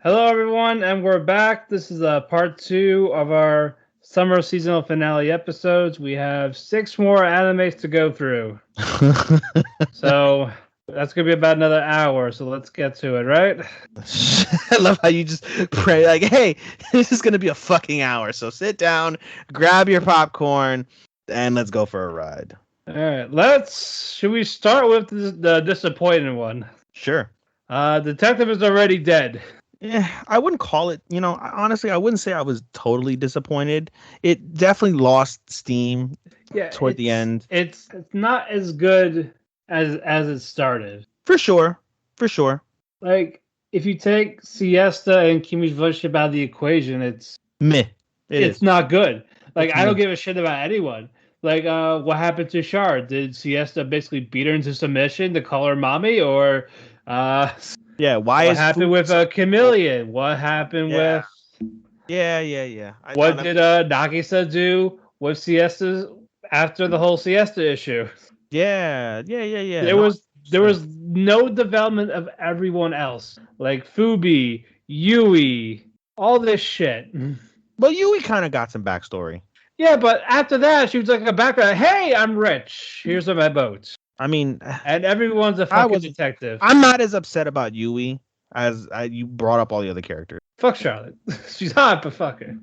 Hello, everyone, and we're back. This is part two of our summer seasonal finale episodes. We have 6 more animes to go through. So that's going to be about another hour, so let's get to it, right? I love how you just pray like, hey, this is gonna be a fucking hour. So sit down, grab your popcorn, and let's go for a ride. All right, should we start with the disappointing one? Sure. Detective is already dead. Yeah, I wouldn't call it, honestly, I wouldn't say I was totally disappointed. It definitely lost steam Yeah, toward the end. it's not as good as it started. For sure. For sure. Like, if you take Siesta and Kimi's relationship out of the equation, Meh. it's not good. Like, It's I don't meh. give a shit about anyone. Like, what happened to Char? Did Siesta basically beat her into submission to call her mommy, or uh, Yeah, why what is happened food with so Chameleon? What happened Yeah. with Yeah. what did Nagisa do with Siesta after the whole Siesta issue? Yeah. There No, was there was no development of everyone else, like Fubi, Yui, all this shit. but Yui kind of got some backstory. Yeah, but after that, she was like a background. Hey, I'm rich. Here's my boat. I mean, And everyone's a I fucking wasn't. detective. I'm not as upset about Yui as you brought up all the other characters. Fuck Charlotte. She's hot, but fuck her.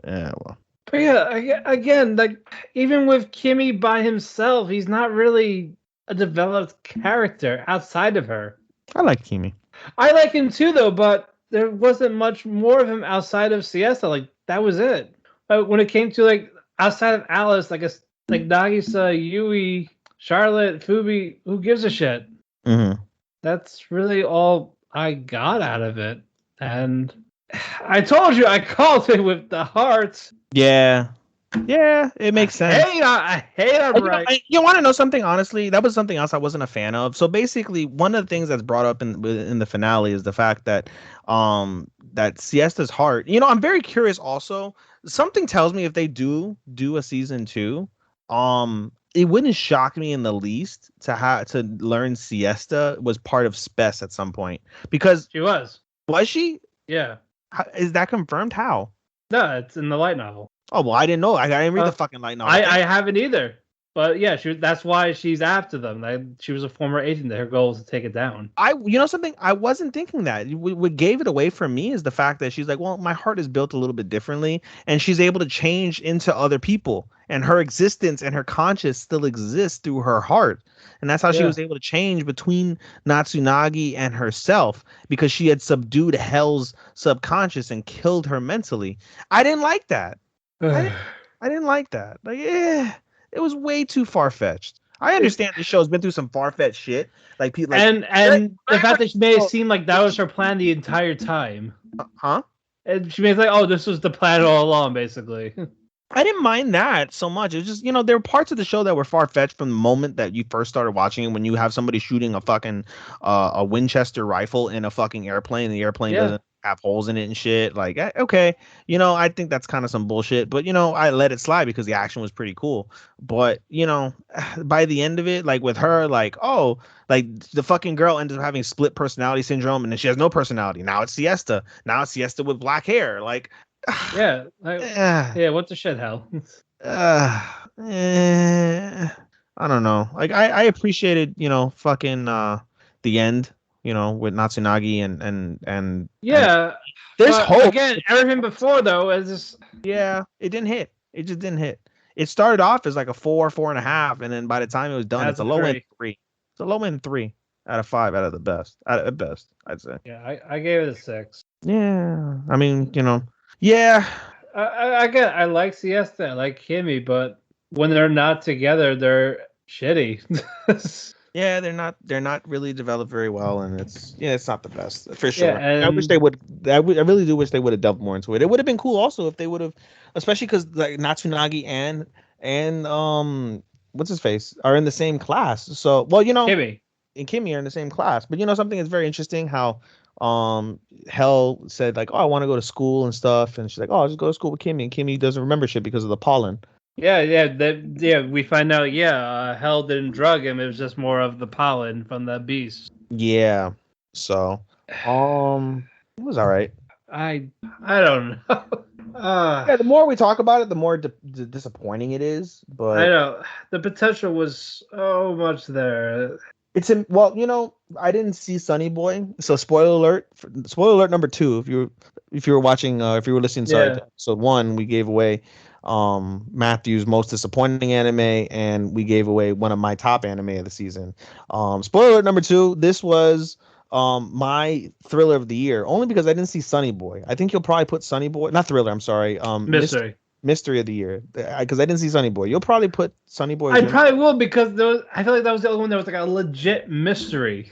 Yeah, well, But yeah, again, like even with Kimmy by himself, he's not really a developed character outside of her. I like Kimi. I like him too, though, but there wasn't much more of him outside of Siesta. Like that was it. When it came to like outside of Alice, like Nagisa, Yui, Charlotte, Fubi, who gives a shit? Mm-hmm. That's really all I got out of it. And I told you I called it with the heart. Yeah, it makes sense. I hate I'm right. You want to know something? Honestly, that was something else I wasn't a fan of. So basically, one of the things that's brought up in the finale is the fact that that Siesta's heart. I'm very curious. Also, something tells me if they do a season 2, it wouldn't shock me in the least to learn Siesta was part of Spess at some point, because She was. was she? Yeah. Is that confirmed? How? No, it's in the light novel. Oh well, I didn't know. I didn't read the fucking light novel. I haven't either. But yeah, that's why she's after them. Like, she was a former agent. Her goal is to take it down. Something, I wasn't thinking that. What gave it away for me is the fact that she's like, well, my heart is built a little bit differently, and she's able to change into other people, and her existence and her conscious still exists through her heart, and that's how she was able to change between Natsunagi and herself, because she had subdued Hell's subconscious and killed her mentally. I didn't like that. I didn't like that. Like, it was way too far fetched. I understand this show's been through some far fetched shit, like people, and the fact that she made it seem like that was her plan the entire time. Huh? And she made it like, oh, this was the plan all along, basically. I didn't mind that so much. It's just, there were parts of the show that were far fetched from the moment that you first started watching it. When you have somebody shooting a fucking a Winchester rifle in a fucking airplane, and the airplane doesn't have holes in it and shit. Like, okay, I think that's kind of some bullshit. But I let it slide because the action was pretty cool. But by the end of it, like with her, like, oh, like the fucking girl ended up having split personality syndrome, and then she has no personality. Now it's Siesta. Now it's Siesta with black hair. Like. Yeah, what the shit, hell? I don't know. Like, I appreciated, fucking the end, with Natsunagi and yeah. There's hope. Again, everything before though is just, it didn't hit. It just didn't hit. It started off as like a 4.5, and then by the time it was done, it's a low end 3. It's a low end 3 out of 5 out of the best. At best, I'd say. Yeah, I gave it a 6. Yeah, I mean, yeah. I like Siesta, I like Kimmy, but when they're not together, they're shitty. Yeah, they're not really developed very well, and it's not the best for sure. Yeah, I wish they would. I really do wish they would have delved more into it. It would have been cool also if they would have, especially because like Natsunagi and what's his face are in the same class. So Kimmy and Kimmy are in the same class. But something that's very interesting how Hell said like, oh, I want to go to school and stuff, and she's like, oh, I'll just go to school with Kimmy, and Kimmy doesn't remember shit because of the pollen. Yeah, we find out. Hell didn't drug him. It was just more of the pollen from the beast. Yeah. So It was all right. I don't know. Yeah, the more we talk about it, the more disappointing it is. I But know the potential was so much there. it's in. Well, I didn't see Sunny Boy, so spoiler alert. Spoiler alert number 2. If you were watching, if you were listening, sorry, Yeah. to episode 1, we gave away Matthew's most disappointing anime, and we gave away one of my top anime of the season. Spoiler alert number 2. This was my thriller of the year, only because I didn't see Sunny Boy. I think you'll probably put Sunny Boy, not thriller. I'm sorry. Mystery. Mystery of the year, because I didn't see Sunny Boy. You'll probably put Sunny Boy. I probably will because I feel like that was the only one that was like a legit mystery.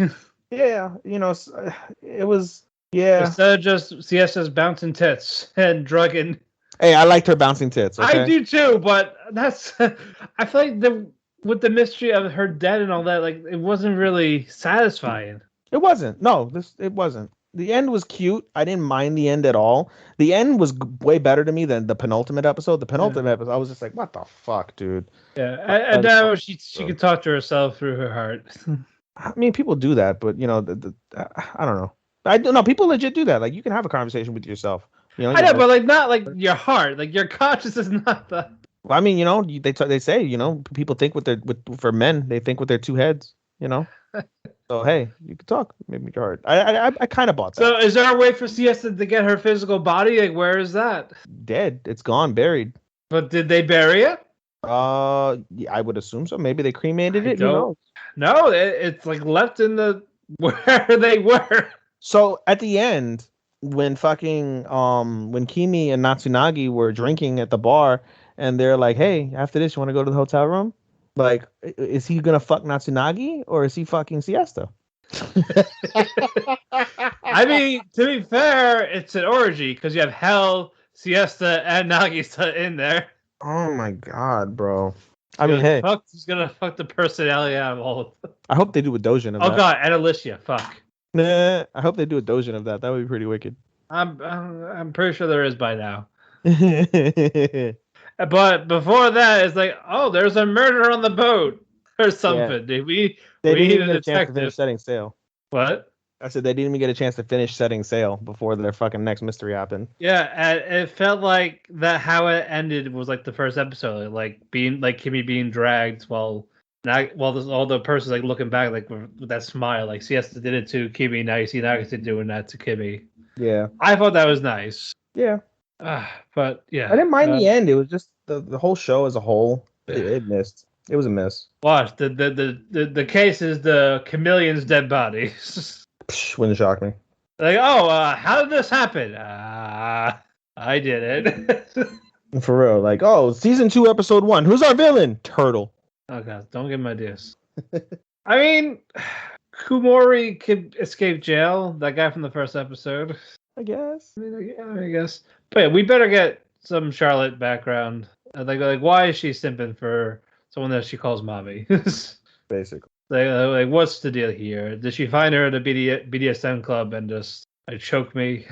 Yeah, it was. Yeah. Instead of just Siesta's bouncing tits and drugging. Hey, I liked her bouncing tits. Okay? I do too, but that's. I feel like with the mystery of her dead and all that, like it wasn't really satisfying. It wasn't. No, it wasn't. The end was cute. I didn't mind the end at all. The end was way better to me than the penultimate episode. The penultimate episode, I was just like, "What the fuck, dude?" Yeah, and now she could talk to herself through her heart. I mean, people do that, but I don't know. I don't know. People legit do that. Like, you can have a conversation with yourself. I know, but like not like your heart. Like your conscious is not the. Well, I mean, they say, people think for men, they think with their 2 heads. So hey, you can talk. Maybe your heart. I kind of bought that. So is there a way for Siesta to get her physical body? Like where is that? Dead. It's gone. Buried. But did they bury it? Yeah, I would assume so. Maybe they cremated it. Who knows? No, it's like left in the where they were. So at the end, when when Kimi and Natsunagi were drinking at the bar, and they're like, "Hey, after this, you want to go to the hotel room?" Like, is he gonna fuck Natsunagi or is he fucking Siesta? I mean, to be fair, it's an orgy because you have Hell, Siesta, and Nagisa in there. Oh my god, bro. I mean, hey, he's gonna fuck the personality out of all of them. I hope they do a dojin of that. Oh god, and Alicia, fuck. Nah, I hope they do a dojin of that. That would be pretty wicked. I'm pretty sure there is by now. But before that, it's like, oh, there's a murder on the boat or something. Yeah. We didn't need even get a chance to finish setting sail. What? I said they didn't even get a chance to finish setting sail before their fucking next mystery happened. Yeah, and it felt like that how it ended was like the first episode, like Kimmy being dragged while all the persons like looking back like with that smile, like Siesta did it to Kimmy, now you see Nagisa doing that to Kimmy. Yeah, I thought that was nice. Yeah, but yeah, I didn't mind the end. It was just the whole show as a whole. It missed. It was a miss. Watch the case is the chameleon's dead body. Wouldn't shock me. Like, how did this happen? I did it. For real, like, season 2, episode 1. Who's our villain? Turtle. Oh god, don't give him ideas. I mean, Kumori could escape jail. That guy from the first episode. I guess. I guess. But yeah, we better get some Charlotte background. Like, why is she simping for someone that she calls mommy? Basically. Like, what's the deal here? Did she find her at a BDSM club and just choke me?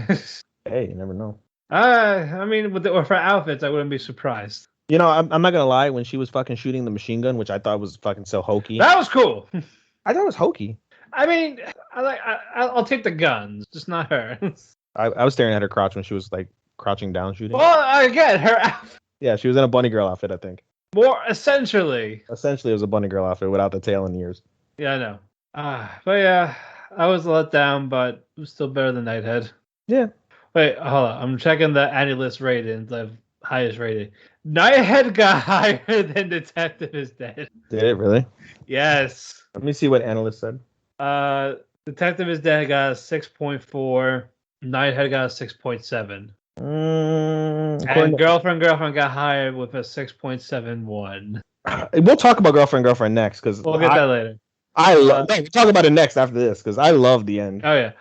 Hey, you never know. I mean, with her outfits, I wouldn't be surprised. I'm not gonna lie. When she was fucking shooting the machine gun, which I thought was fucking so hokey. That was cool. I thought it was hokey. I mean, I'll take the guns, just not her. I was staring at her crotch when she was like crouching down shooting. Well, again, her outfit. Yeah, she was in a bunny girl outfit, I think. More essentially. Essentially, it was a bunny girl outfit without the tail and ears. Yeah, I know. But yeah, I was let down, but it was still better than Nighthead. Yeah. Wait, hold on. I'm checking the AniList ratings. The highest rating. Nighthead got higher than Detective is Dead. Did it really? Yes. Let me see what AniList said. Detective is Dead got a 6.4. Nighthead got a 6.7. And Girlfriend got higher with a 6.71. We'll talk about Girlfriend next because we'll get that later. We'll talk about it next after this because I love the end. Oh yeah.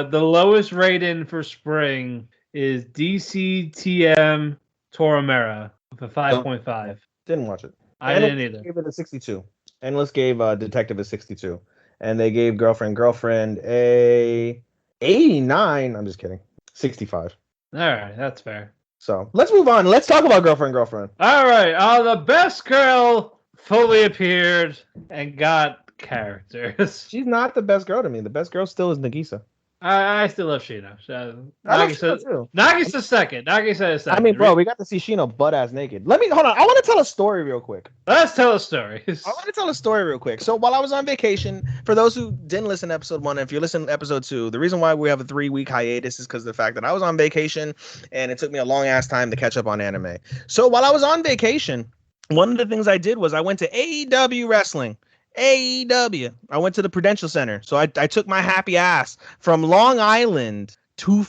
The lowest rating for spring is DCTM Toromera with a 5.5. Didn't watch it. I didn't either. Gave it a 62. Endless gave Detective a 62, and they gave Girlfriend a 89. I'm just kidding. 65. All right, that's fair. So let's move on. Let's talk about Girlfriend. All right. The best girl fully appeared and got characters. She's not the best girl to me. The best girl still is Nagisa. I still love Shino. I love Shino too. Nagisa's second. Nagisa is second. I mean, bro, we got to see Shino butt ass naked. Let me hold on. I want to tell a story real quick. Let's tell a story. I want to tell a story real quick. So while I was on vacation, for those who didn't listen to episode 1, if you're listening to episode 2, the reason why we have a 3-week hiatus is because of the fact that I was on vacation and it took me a long ass time to catch up on anime. So while I was on vacation, one of the things I did was I went to AEW wrestling. AEW. I went to the Prudential Center. So I took my happy ass from Long Island to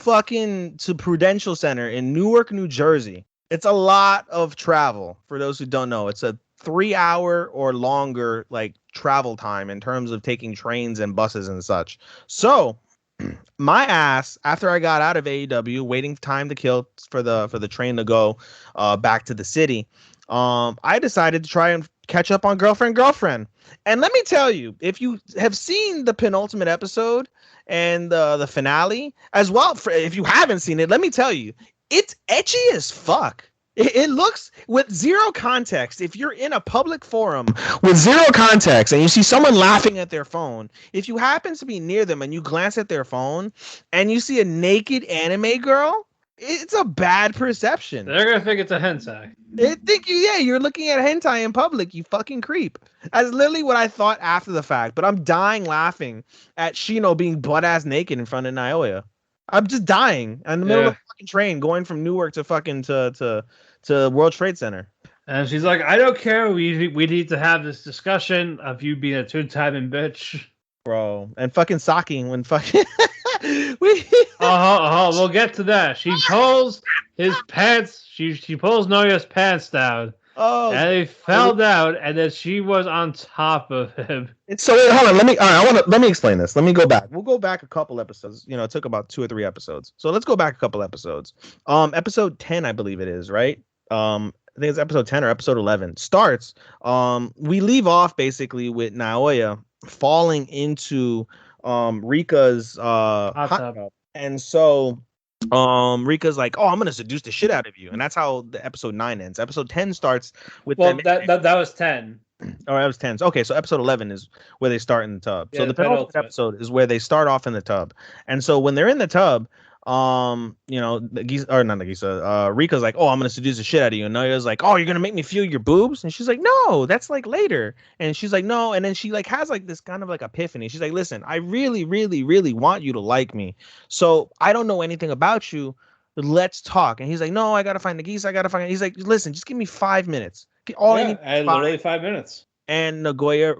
Prudential Center in Newark, New Jersey. It's a lot of travel for those who don't know. It's a 3-hour or longer like travel time in terms of taking trains and buses and such. So my ass, after I got out of AEW, waiting time to kill for the train to go back to the city, I decided to try and catch up on Girlfriend. And let me tell you, if you have seen the penultimate episode and the finale as well, if you haven't seen it, let me tell you, it's etchy as fuck. It looks, with zero context, if you're in a public forum with zero context and you see someone laughing at their phone, if you happen to be near them and you glance at their phone and you see a naked anime girl, it's a bad perception. They're gonna think it's a hentai. They think you're looking at hentai in public, you fucking creep. That's literally what I thought after the fact, but I'm dying laughing at Shino being butt-ass naked in front of Naoya. I'm just dying in the middle of the fucking train going from Newark to fucking to World Trade Center. And she's like, I don't care. We need to have this discussion of you being a two-timing bitch. Bro. And fucking Saki when fucking We'll get to that. She pulls his pants. She pulls Noya's pants down. Oh, and he fell down, and then she was on top of him. So hold on, let me explain this. Let me go back. We'll go back a couple episodes. You know, it took about 2 or 3 episodes. So let's go back a couple episodes. Episode 10, I believe it is, right? I think it's episode 10 or episode 11. Starts. We leave off basically with Naoya falling into Rika's hot tub. And so Rika's like, oh, I'm gonna seduce the shit out of you, and that's how the episode 9 ends. Episode 10 starts with that was 10. Oh, that was 10. Okay, so episode 11 is where they start in the tub. Yeah, so the penultimate episode is where they start off in the tub. And so when they're in the tub, you know, Rika's like, oh, I'm gonna seduce the shit out of you, and Noya's like, oh, you're gonna make me feel your boobs, and she's like, no, that's like later, and she's like, no, and then she like has like this kind of like epiphany. She's like, listen, I really, really, really want you to like me, so I don't know anything about you. Let's talk. And he's like, no, I gotta find Nagisa. He's like, listen, just give me 5 minutes. I need literally 5 minutes. And Naoya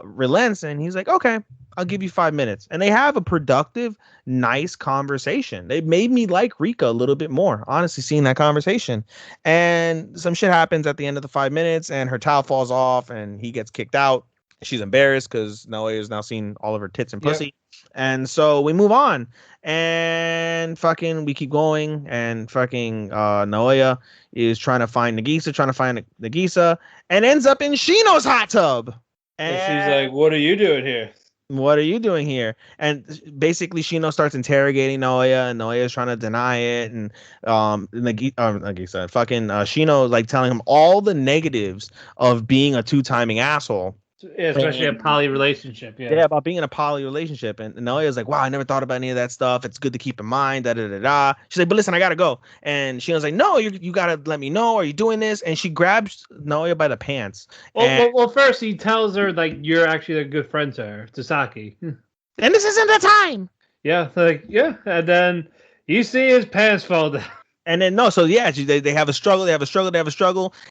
relents, and he's like, okay, I'll give you 5 minutes. And they have a productive, nice conversation. They made me like Rika a little bit more, honestly, seeing that conversation. And some shit happens at the end of the 5 minutes, and her towel falls off, and he gets kicked out. She's embarrassed because Naoya has now seen all of her tits and pussy. Yep. And so we move on, and fucking we keep going, and fucking Naoya is trying to find Nagisa, and ends up in Shino's hot tub. And she's like, what are you doing here? What are you doing here? And basically Shino starts interrogating Naoya, and Naoya is trying to deny it, and Nagisa, fucking Shino like telling him all the negatives of being a two-timing asshole. Yeah, especially a poly relationship. Yeah, about being in a poly relationship. And Naoya's like, wow, I never thought about any of that stuff. It's good to keep in mind. She's like, but listen, I gotta go. And Shino's like, no, you gotta let me know. Are you doing this? And she grabs Naoya by the pants. Well, first he tells her like you're actually a good friend to her, to Saki. And this isn't the time. Yeah, and then you see his pants fall down. And then they have a struggle.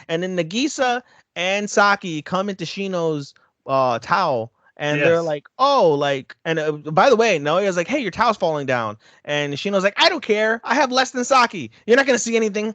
And then Nagisa and Saki come into Shino's towel, and they're like, oh, like, and by the way, Naoya's like, hey, your towel's falling down, and Shino's like, I don't care, I have less than Saki, you're not gonna see anything.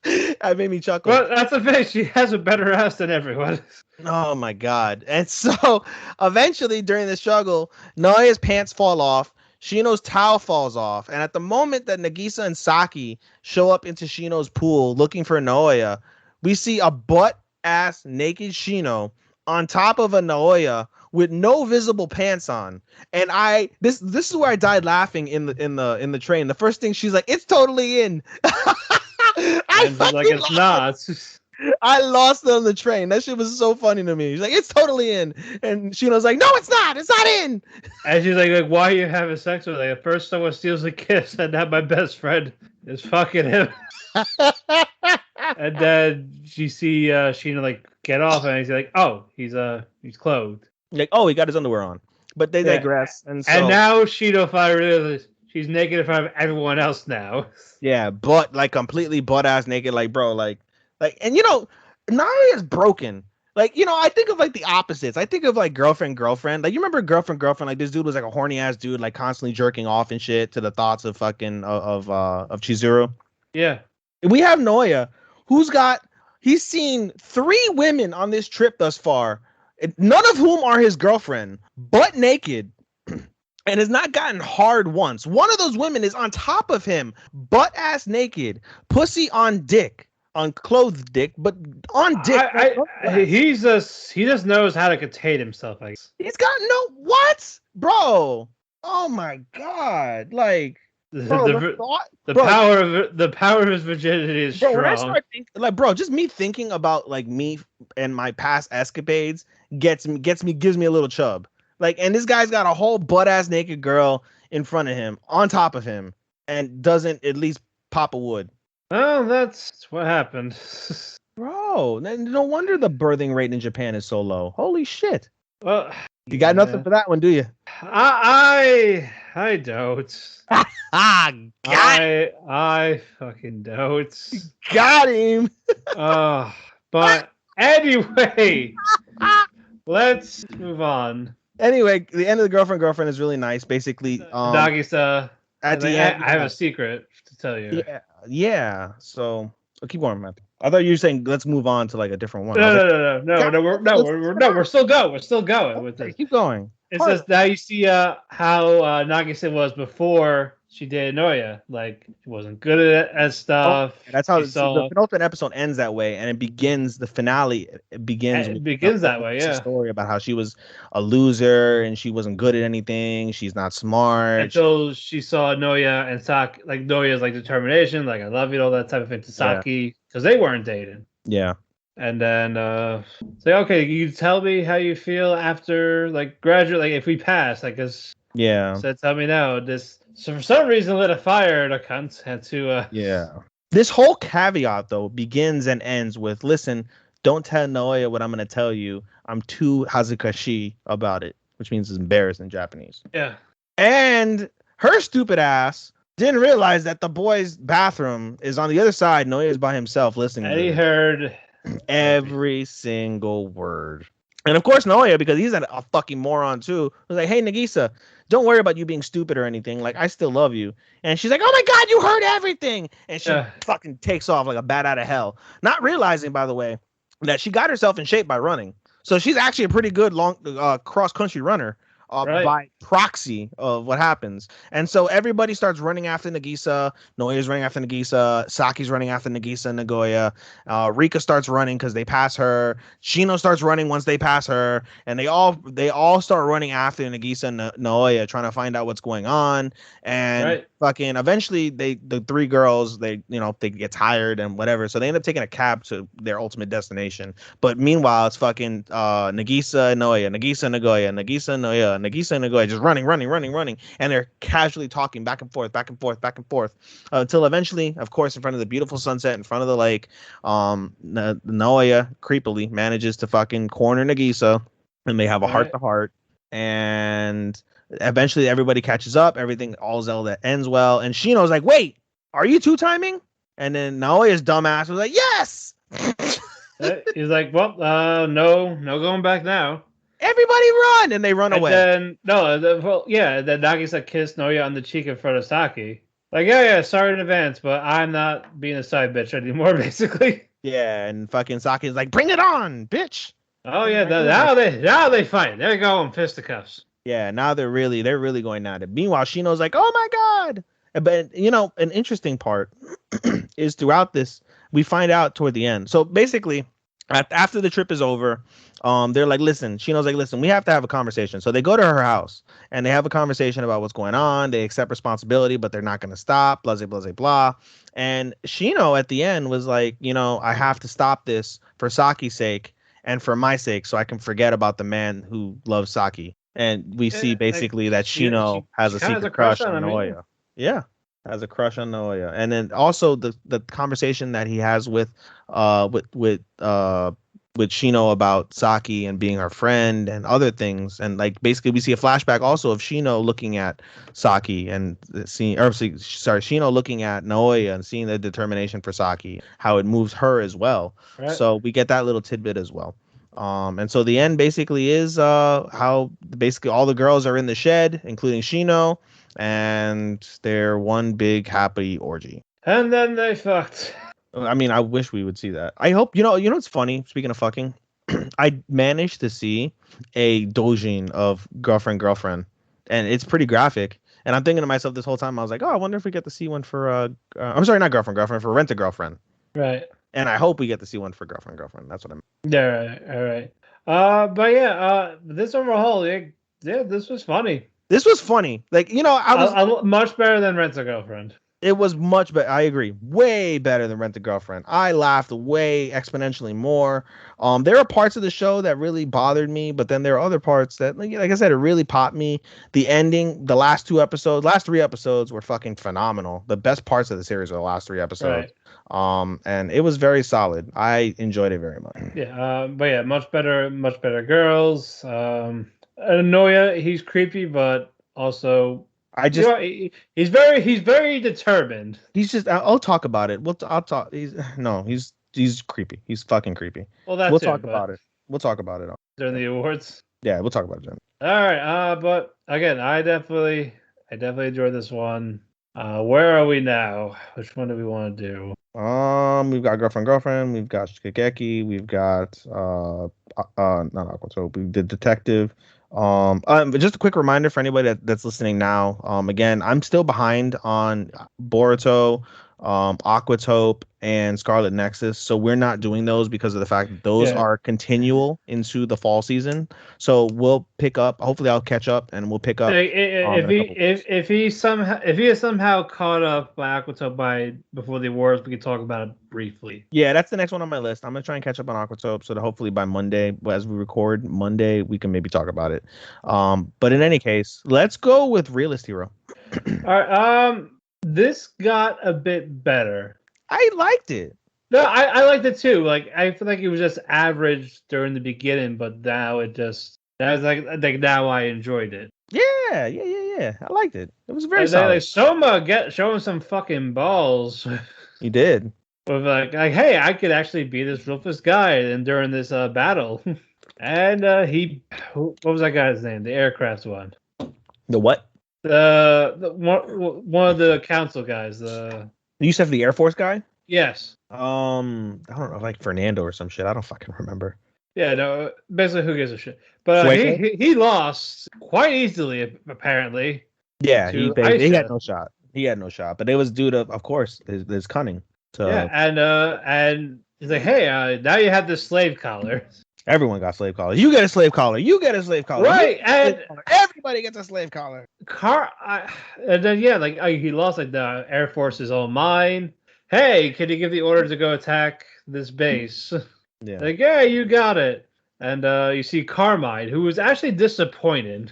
That made me chuckle. Well, that's the thing, she has a better ass than everyone. Oh my god. And so eventually during the struggle, Naoya's pants fall off, Shino's towel falls off, and at the moment that Nagisa and Saki show up into Shino's pool looking for Naoya, we see a butt-ass naked Shino on top of a Naoya with no visible pants on. And this is where I died laughing in the train. The first thing she's like, it's totally in. It's not. I lost it on the train. That shit was so funny to me. He's like, it's totally in. And Shino's like, no, it's not. It's not in. And she's like, why are you having sex with her? Like, first someone steals a kiss, and now my best friend is fucking him. And then you see Sheena like get off, and he's like, oh, he's clothed. Like, oh, he got his underwear on. But they digress. And now Shino finally realizes she's naked in front of everyone else now. Yeah, but like completely butt ass naked, like bro, like, and you know, Nari is broken. Like, you know, I think of like the opposites. I think of like girlfriend. Like, you remember girlfriend. Like, this dude was like a horny ass dude, like constantly jerking off and shit to the thoughts of fucking of Chizuru. Yeah, we have Noya, he's seen 3 women on this trip thus far, none of whom are his girlfriend, butt naked. And has not gotten hard once. One of those women is on top of him, butt ass naked, pussy on dick, on clothed dick, but on dick. He just knows how to contain himself. I guess. He's got no what, bro? Oh my god! Like, bro, the power of his virginity is strong. When I start thinking, like, bro, just me thinking about like me and my past escapades gives me a little chub. Like, and this guy's got a whole butt ass naked girl in front of him, on top of him, and doesn't at least pop a wood. Oh, that's what happened. Bro, no wonder the birthing rate in Japan is so low. Holy shit. Well, you got nothing for that one, do you? I don't. I fucking don't. Got him. But anyway, let's move on. Anyway, the end of the girlfriend is really nice. Basically, Nagisa. At the end, I have a secret to tell you. Yeah. So I'll keep going, man. I thought you were saying let's move on to like a different one. No. We're still going. We're still going with this. Keep going. It says now you see how Nagisa was before she dated Noya. Like, she wasn't good at stuff. That's how the penultimate episode ends that way, and it begins the finale. It begins that way. Yeah, story about how she was a loser and she wasn't good at anything. She's not smart until she saw Noya and Saki. Like, Noya's like determination, like I love you, all that type of thing to Saki, because they weren't dating. Yeah. And then say, okay, you tell me how you feel after like graduate, like if we pass, like, cause so tell me now. So for some reason lit a fire. The cunt had to. This whole caveat though begins and ends with, listen, don't tell Noya what I'm gonna tell you. I'm too hazakashi about it, which means it's embarrassed in Japanese. Yeah. And her stupid ass didn't realize that the boys' bathroom is on the other side. Noya is by himself listening. And he heard every single word. And of course, Noya, because he's a fucking moron too, was like, hey, Nagisa, don't worry about you being stupid or anything. Like, I still love you. And she's like, oh my God, you heard everything. And she fucking takes off like a bat out of hell. Not realizing, by the way, that she got herself in shape by running. So she's actually a pretty good long cross-country runner. By proxy of what happens. And so everybody starts running after Nagisa. Noya's running after Nagisa. Saki's running after Nagisa and Nagoya. Rika starts running because they pass her. Shino starts running once they pass her. And they all start running after Nagisa and Naoya, trying to find out what's going on. And fucking eventually the 3 girls, they get tired and whatever. So they end up taking a cab to their ultimate destination. But meanwhile, it's fucking Nagisa and Naoya, Nagisa and Nagoya, Nagisa and Naoya, Nagisa and Nagoya just running, and they're casually talking back and forth, until eventually, of course, in front of the beautiful sunset, in front of the lake, Naoya creepily manages to fucking corner Nagisa, and they have a heart-to-heart, and eventually everybody catches up, everything, all Zelda ends well, and Shino's like, wait, are you two-timing? And then Naoya's dumbass was like, yes! He's like, well, no going back now. Everybody run, and they run away. Then then Nagisa kissed Noya on the cheek in front of Saki. Like, sorry in advance, but I'm not being a side bitch anymore, basically. Yeah, and fucking Saki's like, bring it on, bitch. Oh yeah, now they fight. They're going fisticuffs. Yeah, now they're really going at it. Meanwhile, Shino's like, oh my God. But an interesting part is throughout this, we find out toward the end. So basically, After the trip is over, they're like, listen, Shino's like, listen, we have to have a conversation. So they go to her house and they have a conversation about what's going on. They accept responsibility, but they're not going to stop, blah, blah, blah, blah. And Shino at the end was like, I have to stop this for Saki's sake and for my sake, so I can forget about the man who loves Saki. And we see basically that Shino has a secret crush on Naoya. Yeah. Has a crush on Naoya. And then also the conversation that he has with Shino about Saki and being her friend and other things. And like basically we see a flashback also of Shino looking at Saki and Shino looking at Naoya and seeing the determination for Saki, how it moves her as well. Right. So we get that little tidbit as well. And so the end basically is how basically all the girls are in the shed, including Shino, and they're one big happy orgy. And then they fucked. I mean, I wish we would see that. I hope, what's funny, speaking of fucking, I managed to see a doujin of girlfriend, and it's pretty graphic. And I'm thinking to myself this whole time, I was like, oh, I wonder if we get to see one for, I'm sorry, not girlfriend, for Rent-A-Girlfriend. Right. And I hope we get to see one for girlfriend. That's what I mean. Yeah, all right. But yeah, this overall, this was funny. This was funny. Like, I was much better than Rent-A-Girlfriend. It was much better. I agree. Way better than Rent-A-Girlfriend. I laughed way exponentially more. There are parts of the show that really bothered me, but then there are other parts that, like I said, it really popped me. The ending, the last 3 episodes were fucking phenomenal. The best parts of the series were the last 3 episodes. Right. And it was very solid. I enjoyed it very much. Yeah. But yeah, much better girls. Naoya, he's creepy, but also. He's very determined. He's just. I'll talk about it. I'll talk. He's creepy. He's fucking creepy. Well, that's we'll talk about it. We'll talk about it during the awards. Yeah, we'll talk about it. All right. But again, I definitely enjoyed this one. Where are we now? Which one do we want to do? We've got girlfriend. We've got Keki. We've got not Aquatope. We did detective. Just a quick reminder for anybody that's listening now. Again, I'm still behind on Boruto, Aquatope, and Scarlet Nexus, so we're not doing those because of the fact that those are continual into the fall season. So we'll pick up. Hopefully, I'll catch up and we'll pick up. If he is somehow caught up by Aquatope before the awards, we can talk about it briefly. Yeah, that's the next one on my list. I'm gonna try and catch up on Aquatope so that hopefully by Monday, as we record Monday, we can maybe talk about it. But in any case, let's go with Realist Hero. All right. This got a bit better. I liked it. No, I liked it too. Like, I feel like it was just average during the beginning, but now now I enjoyed it. Yeah. I liked it. It was very solid. Like Soma showing some fucking balls. He did. With like, hey, I could actually be this ruthless guy, and during this battle, and what was that guy's name? The aircraft one. The what? The one of the council guys. You used to have the Air Force guy. Yes. I don't know, like Fernando or some shit. I don't fucking remember. Yeah, no. Basically, who gives a shit? But he lost quite easily, apparently. Yeah, he had no shot. He had no shot, but it was due to, of course, his cunning. So yeah, and he's like, hey, now you have this slave collar. Everyone got slave collars. You get a slave collar. You get a slave collar. Right, and everybody gets a slave collar. And then he lost. Like, the Air Force is all mine. Hey, can you give the order to go attack this base? Yeah. Like, yeah, you got it. And you see Carmine, who was actually disappointed.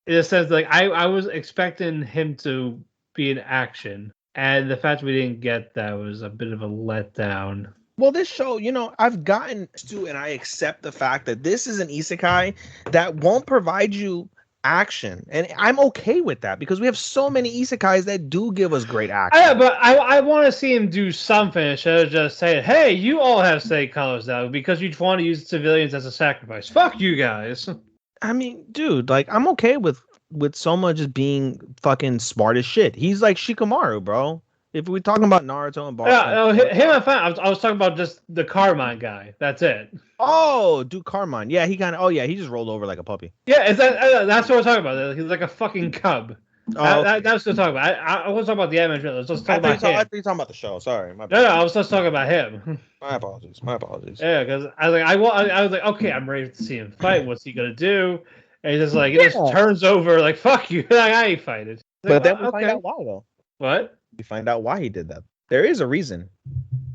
In a sense, like I was expecting him to be in action, and the fact we didn't get that was a bit of a letdown. Well, this show, I've gotten to, and I accept the fact that this is an isekai that won't provide you action, and I'm okay with that because we have so many isekais that do give us great action. Yeah, but I want to see him do something instead of just saying, "Hey, you all have slave collars now because you want to use civilians as a sacrifice." Fuck you guys. I mean, dude, like I'm okay with Soma just being fucking smart as shit. He's like Shikamaru, bro. If we're talking about Naruto and Boruto, him I'm fine. I was talking about just the Carmine guy. That's it. Oh, dude, Carmine. Yeah, he just rolled over like a puppy. Yeah, that's what I'm talking about. He's like a fucking cub. Oh, okay. That's what I'm talking about. I wasn't talking about the anime trailer. Let's just talk about I him. thought you were talking about the show. Sorry, my No, bad. I was just talking about him. My apologies. My apologies. Yeah, because I was like, okay, I'm ready to see him fight. What's he gonna do? And he's just like, he just Yeah. turns over, like, fuck you, like, I ain't fighting. Like, But then well, we find okay, out why, though. what? We find out why he did that. There is a reason.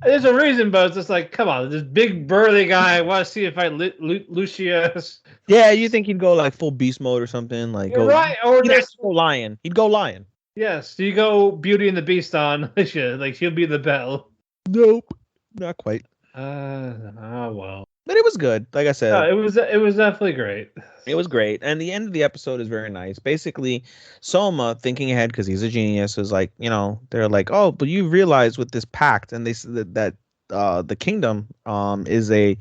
There's a reason, but it's just like, come on, this big burly guy. I want to see if I Lucius. Yeah, you think he'd go like full beast mode or something? Like go Right, or he'd just actually go lion. He'd go lion. yes, you go Beauty and the Beast on Alicia, like she'll be the belle. Nope. Not quite. Oh well. But it was good. Like I No, said, it was definitely great. it was great. And the end of the episode is very nice. Basically, Soma, thinking ahead because he's a genius, is like, they're like, oh, but you realize with this pact, and they said that the kingdom is a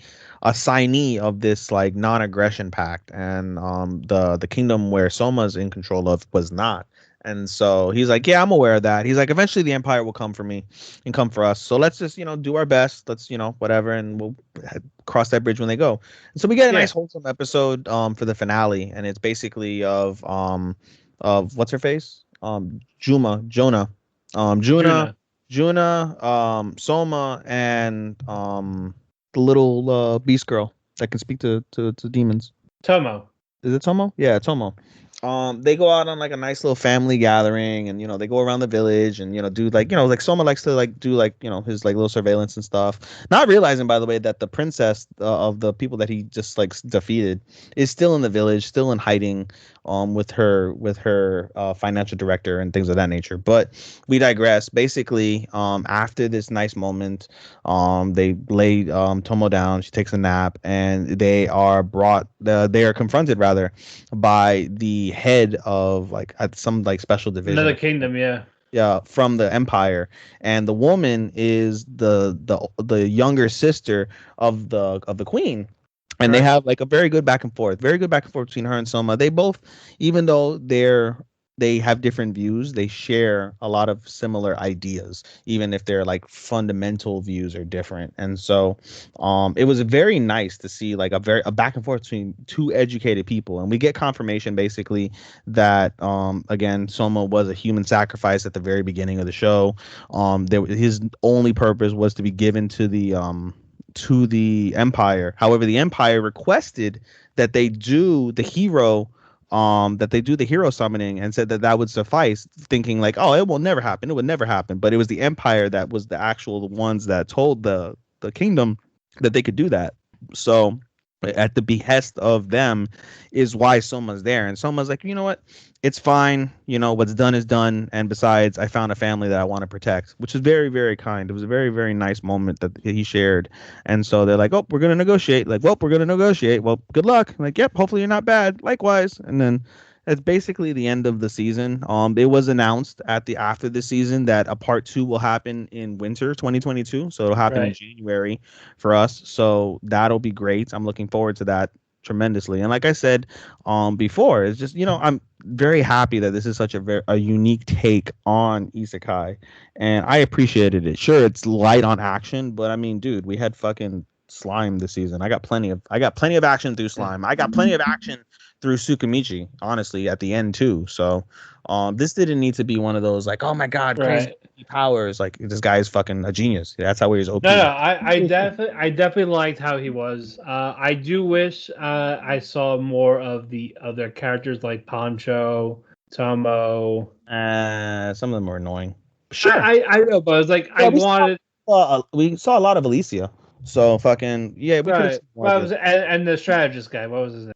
signee of this like non-aggression pact, and the kingdom where Soma's in control of was not. And so he's like, yeah, I'm aware of that. He's like, eventually the empire will come for me and come for us. So let's just, do our best. Let's, whatever, and we'll cross that bridge when they go. And so we get a nice wholesome episode for the finale, and it's basically of what's her face? Juna, Soma, and the little beast girl that can speak to demons. Tomo. Is it Tomo? Yeah, Tomo. They go out on like a nice little family gathering, and they go around the village, and do like Soma likes to like do like his like little surveillance and stuff. Not realizing, by the way, that the princess of the people that he just like defeated is still in the village, still in hiding, with her financial director and things of that nature. But we digress. Basically, after this nice moment, they lay Tomo down. She takes a nap, and they are confronted rather by the head of like at some like special division, Another kingdom, yeah, from the empire, and the woman is the younger sister of the queen. And they have like a very good back and forth between her and Soma. They both, even though they have different views, they share a lot of similar ideas, even if their like fundamental views are different. And so it was very nice to see like a back and forth between two educated people. And we get confirmation basically that again, Soma was a human sacrifice at the very beginning of the show. His only purpose was to be given to the empire. However, the empire requested that they do the hero summoning, and said that would suffice, thinking like, oh, it will never happen, it would never happen. But it was the empire that was the actual ones that told the kingdom that they could do that. So at the behest of them is why Soma's there. And Soma's like, you know what, it's fine, what's done is done, and besides, I found a family that I want to protect, which is very, very kind. It was a very, very nice moment that he shared. And so they're like, oh, we're gonna negotiate. Like, well, we're gonna negotiate. Well, good luck. Like, yep, hopefully you're not bad. Likewise. And then that's basically the end of the season. It was announced after the season that a part 2 will happen in winter 2022. So it'll happen in January for us. So that'll be great. I'm looking forward to that tremendously. And like I said before, it's just, I'm very happy that this is such a unique take on isekai, and I appreciated it. Sure, it's light on action, but I mean, dude, we had fucking slime this season. I got plenty of action through slime. I got plenty of action through Tsukimichi, honestly, at the end too. So this didn't need to be one of those like, oh my god, crazy powers. Like, this guy is fucking a genius. That's how he was OP. No, I definitely liked how he was. I do wish I saw more of the other characters like Pancho, Tomo. Some of them were annoying. Sure, I know, but I was like, I wanted. We saw a lot of Alicia. So fucking yeah, we could. And the strategist guy, what was his name?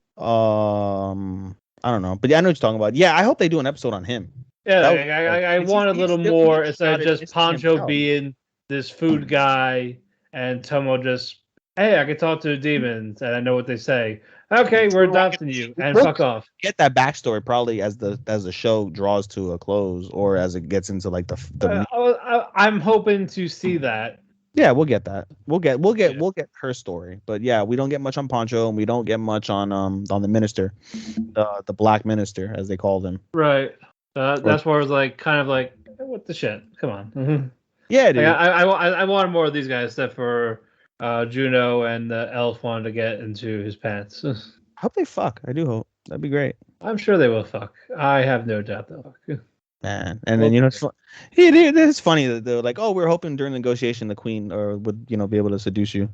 I don't know, but yeah, I know what you're talking about. Yeah, I hope they do an episode on him. Yeah, I want a little more instead of just Pancho being this food guy and Tomo just, hey, I can talk to the demons and I know what they say. Okay, we're adopting you and fuck off. Get that backstory probably as the show draws to a close, or as it gets into like the. I'm hoping to see that. Yeah, we'll get that. We'll get her story. But yeah, we don't get much on Pancho, and we don't get much on the minister, the black minister as they call them. Right. That's where I was like, kind of like, what the shit? Come on. Mm-hmm. Yeah, dude. Like, I wanted more of these guys, except for Juno and the elf wanted to get into his pants. I hope they fuck. I do hope. That'd be great. I'm sure they will fuck. I have no doubt they'll fuck. Man, and then it's funny that they're like, oh, we're hoping during negotiation the queen or would be able to seduce you.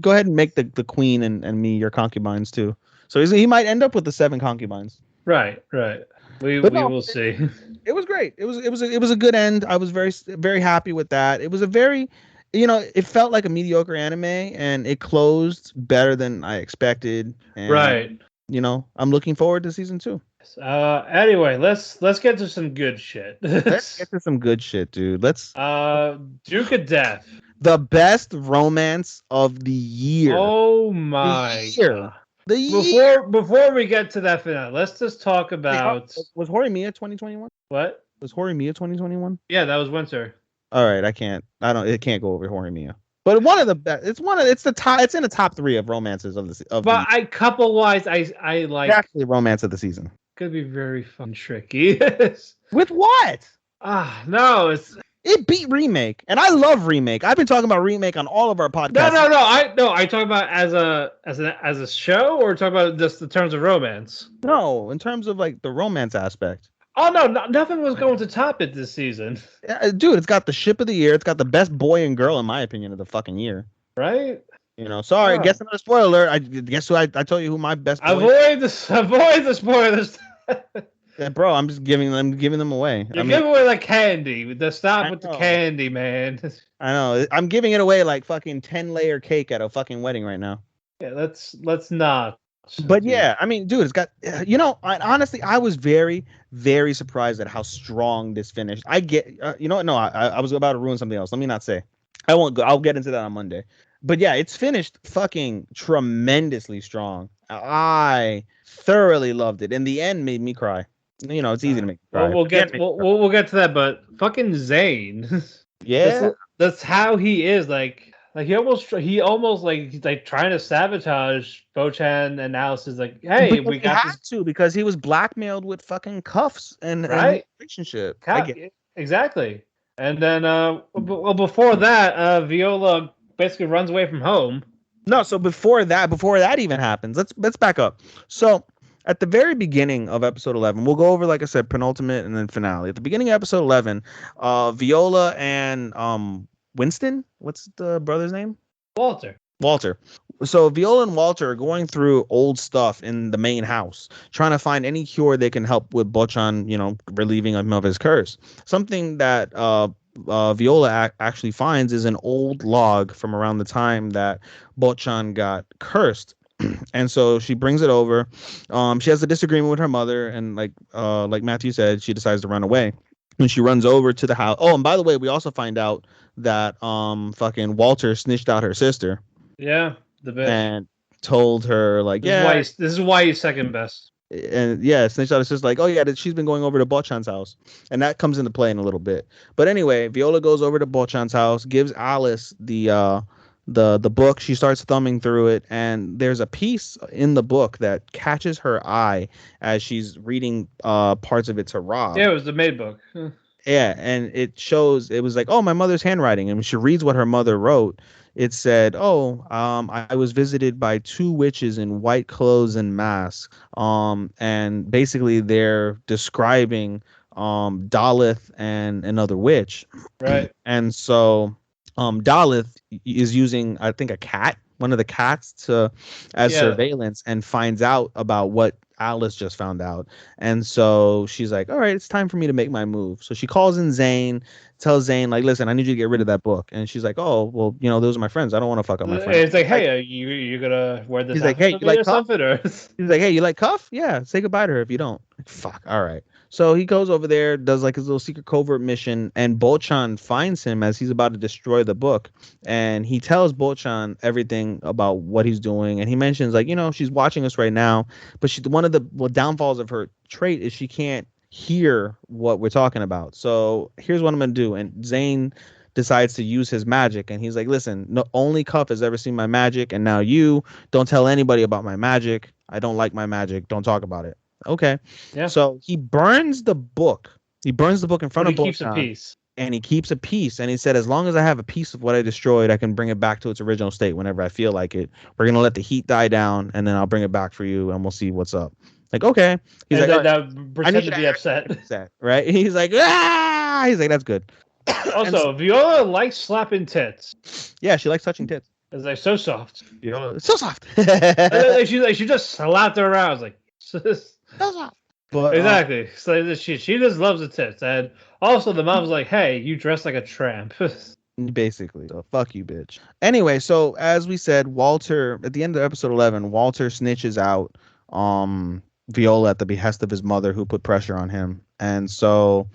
Go ahead and make the queen and me your concubines too. So he might end up with the 7 concubines. Right. We No, will see. It was great. It was a good end. I was very happy with that. It was a very, it felt like a mediocre anime, and it closed better than I expected. And, Right. I'm looking forward to season 2. Anyway, let's get to some good shit. Let's get to some good shit, dude. Let's. Duke of Death. The best romance of the year. Oh my god. The year. Before we get to that finale, let's just talk about. Was Horimiya 2021? What? Was Horimiya 2021? Yeah, that was winter. All right, it can't go over Horimiya. But one of the best. It's the top. It's in the top 3 of romances of the. But couple wise, I like. Actually, romance of the season. Could be very fun, tricky. With what? No, it beat Remake, and I love Remake. I've been talking about Remake on all of our podcasts. No. I talk about as a show, or talk about just the terms of romance. No, in terms of like the romance aspect. Oh no, nothing was going to top it this season. Yeah, dude, it's got the ship of the year. It's got the best boy and girl, in my opinion, of the fucking year. Right? Sorry, guess another spoiler. I guess who I told you who my best boy avoid the spoilers. Yeah, bro, I'm just giving them away. You're giving away like candy. Stop with the candy, man. I know. I'm giving it away like fucking 10-layer cake at a fucking wedding right now. Yeah, let's not. But yeah, I mean, dude, it's got. Honestly, I was very, very surprised at how strong this finished. I get. No, I was about to ruin something else. Let me not say. I won't go. I'll get into that on Monday. But yeah, it's finished fucking tremendously strong. I thoroughly loved it. And the end made me cry. It's easy to make me cry. We'll get to that, but fucking Zane. Yeah. That's how he is. Like he almost like he's like trying to sabotage Bochan and Alice is like, hey, because we got this to because he was blackmailed with fucking cuffs and relationship. Exactly. And then before that, Viola basically runs away from home. No, so before that even happens, let's back up. So at the very beginning of episode 11, we'll go over, like I said, penultimate and then finale. At the beginning of episode 11, Viola and Winston, what's the brother's name? Walter. So Viola and Walter are going through old stuff in the main house, trying to find any cure they can help with Bochan, relieving him of his curse. Something that Viola actually finds is an old log from around the time that Bochan got cursed. And so she brings it over. She has a disagreement with her mother, and like Matthew said, she decides to run away. When she runs over to the house. Oh, and by the way, we also find out that fucking Walter snitched out her sister. Yeah, the best. And told her like, this is why he's second best. And yeah, snitched out her sister like, oh yeah, she's been going over to Bochan's house, and that comes into play in a little bit. But anyway, Viola goes over to Bochan's house, gives Alice the book. She starts thumbing through it, and there's a piece in the book that catches her eye as she's reading parts of it to Rob. Yeah, it was the maid book. Yeah, and it was like, oh, my mother's handwriting. And when she reads what her mother wrote, it said, I was visited by 2 witches in white clothes and masks. And basically they're describing Daleth and another witch. Right. And so Daleth is using, I think, a cat, one of the cats as surveillance, and finds out about what Alice just found out. And so she's like, all right, it's time for me to make my move. So she calls in Zane, tells Zane, like, listen, I need you to get rid of that book. And she's like, oh, well, those are my friends. I don't want to fuck up my friends. It's like, hey, you gonna wear this? He's like, hey, you like Cuff? He's like, hey, you like Cuff? Yeah, say goodbye to her if you don't. Like, fuck, all right. So he goes over there, does like his little secret covert mission, and Bochan finds him as he's about to destroy the book. And he tells Bochan everything about what he's doing. And he mentions, like, she's watching us right now, but one of the downfalls of her trait is she can't hear what we're talking about. So here's what I'm going to do. And Zane decides to use his magic. And he's like, listen, only Cuff has ever seen my magic. And now you don't tell anybody about my magic. I don't like my magic. Don't talk about it. Okay. Yeah. So he burns the book. He burns the book in front of Bochan. He keeps a piece. And he keeps a piece. And he said, as long as I have a piece of what I destroyed, I can bring it back to its original state whenever I feel like it. We're going to let the heat die down, and then I'll bring it back for you, and we'll see what's up. Like, okay. He's and like, all then right, that I need pretend you to to be act upset. upset, right? He's like, ah! He's like, that's good. And Also, Viola likes slapping tits. yeah, she likes touching tits. It's like so soft. Viola, it's so soft. She just slapped her around. I was like, So soft. But exactly. So she just loves the tits. And also the mom's like, hey, you dress like a tramp. basically, so fuck you, bitch. Anyway, so as we said, Walter at the end of episode 11, Walter snitches out Viola at the behest of his mother, who put pressure on him, and so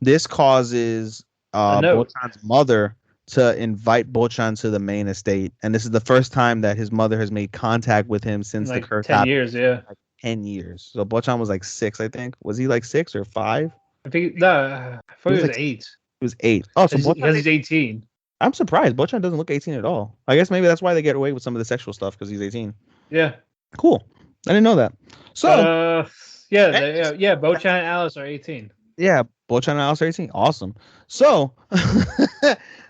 this causes A note. Bochan's mother to invite Bochan to the main estate, and this is the first time that his mother has made contact with him In since the like curse 10 happened. years, yeah. Like 10 years. So Bochan was like 6, I think. Was he like 6 or 5? I think, no, I thought He he was was like 8. he was 8. Oh, so Bochan. Because he's 18. I'm surprised. Bochan doesn't look 18 at all. I guess maybe that's why they get away with some of the sexual stuff because he's 18. Yeah. Cool. I didn't know that. So, But, yeah, Bochan and Alice are 18. yeah, Bochan and Alice are 18. Awesome. So,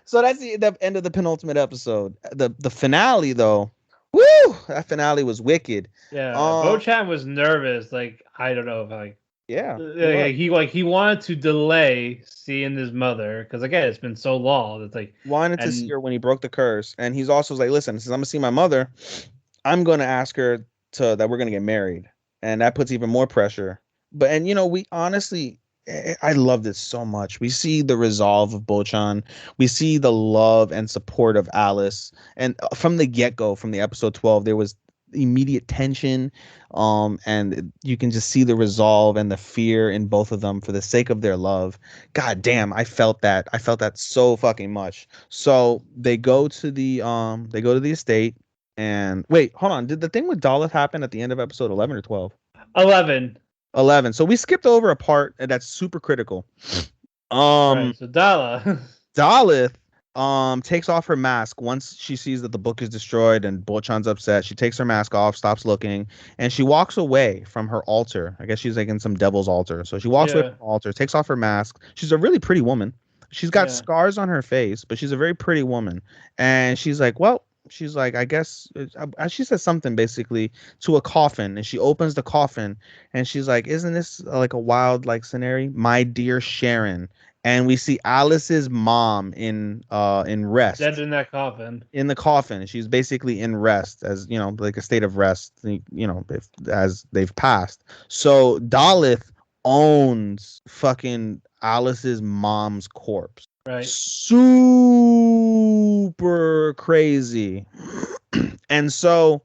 so that's the end of the penultimate episode. The finale, though, woo! That finale was wicked. Yeah, Bochan was nervous. Like, I don't know if Yeah. he wanted to delay seeing his mother because again it's been so long. It's like Wanted to see her when he broke the curse, and he's also like, listen, since I'm gonna see my mother, I'm gonna ask her that we're gonna get married, and that puts even more pressure. But and we honestly, I love this so much. We see the resolve of Bochan, we see the love and support of Alice, and from the get go, from the episode 12, there was immediate tension, and you can just see the resolve and the fear in both of them for the sake of their love. God damn, I felt that so fucking much. So they go to the estate. And wait, hold on, did the thing with Daleth happen at the end of episode 11 or 12? 11. 11. So we skipped over a part that's super critical. Right, so Daleth takes off her mask once she sees that the book is destroyed and Bochan's upset. She takes her mask off, stops looking, and she walks away from her altar. I guess she's like in some devil's altar. So she walks away from the altar, takes off her mask. She's a really pretty woman. She's got scars on her face, but she's a very pretty woman. And she's like, well, I guess she says something basically to a coffin, and she opens the coffin and she's like, isn't this like a wild like scenario, my dear Sharon? And we see Alice's mom in rest, dead in that coffin, in the coffin. She's basically in rest, as like a state of rest, as they've passed. So Daleth owns fucking Alice's mom's corpse. Right. Super crazy. And so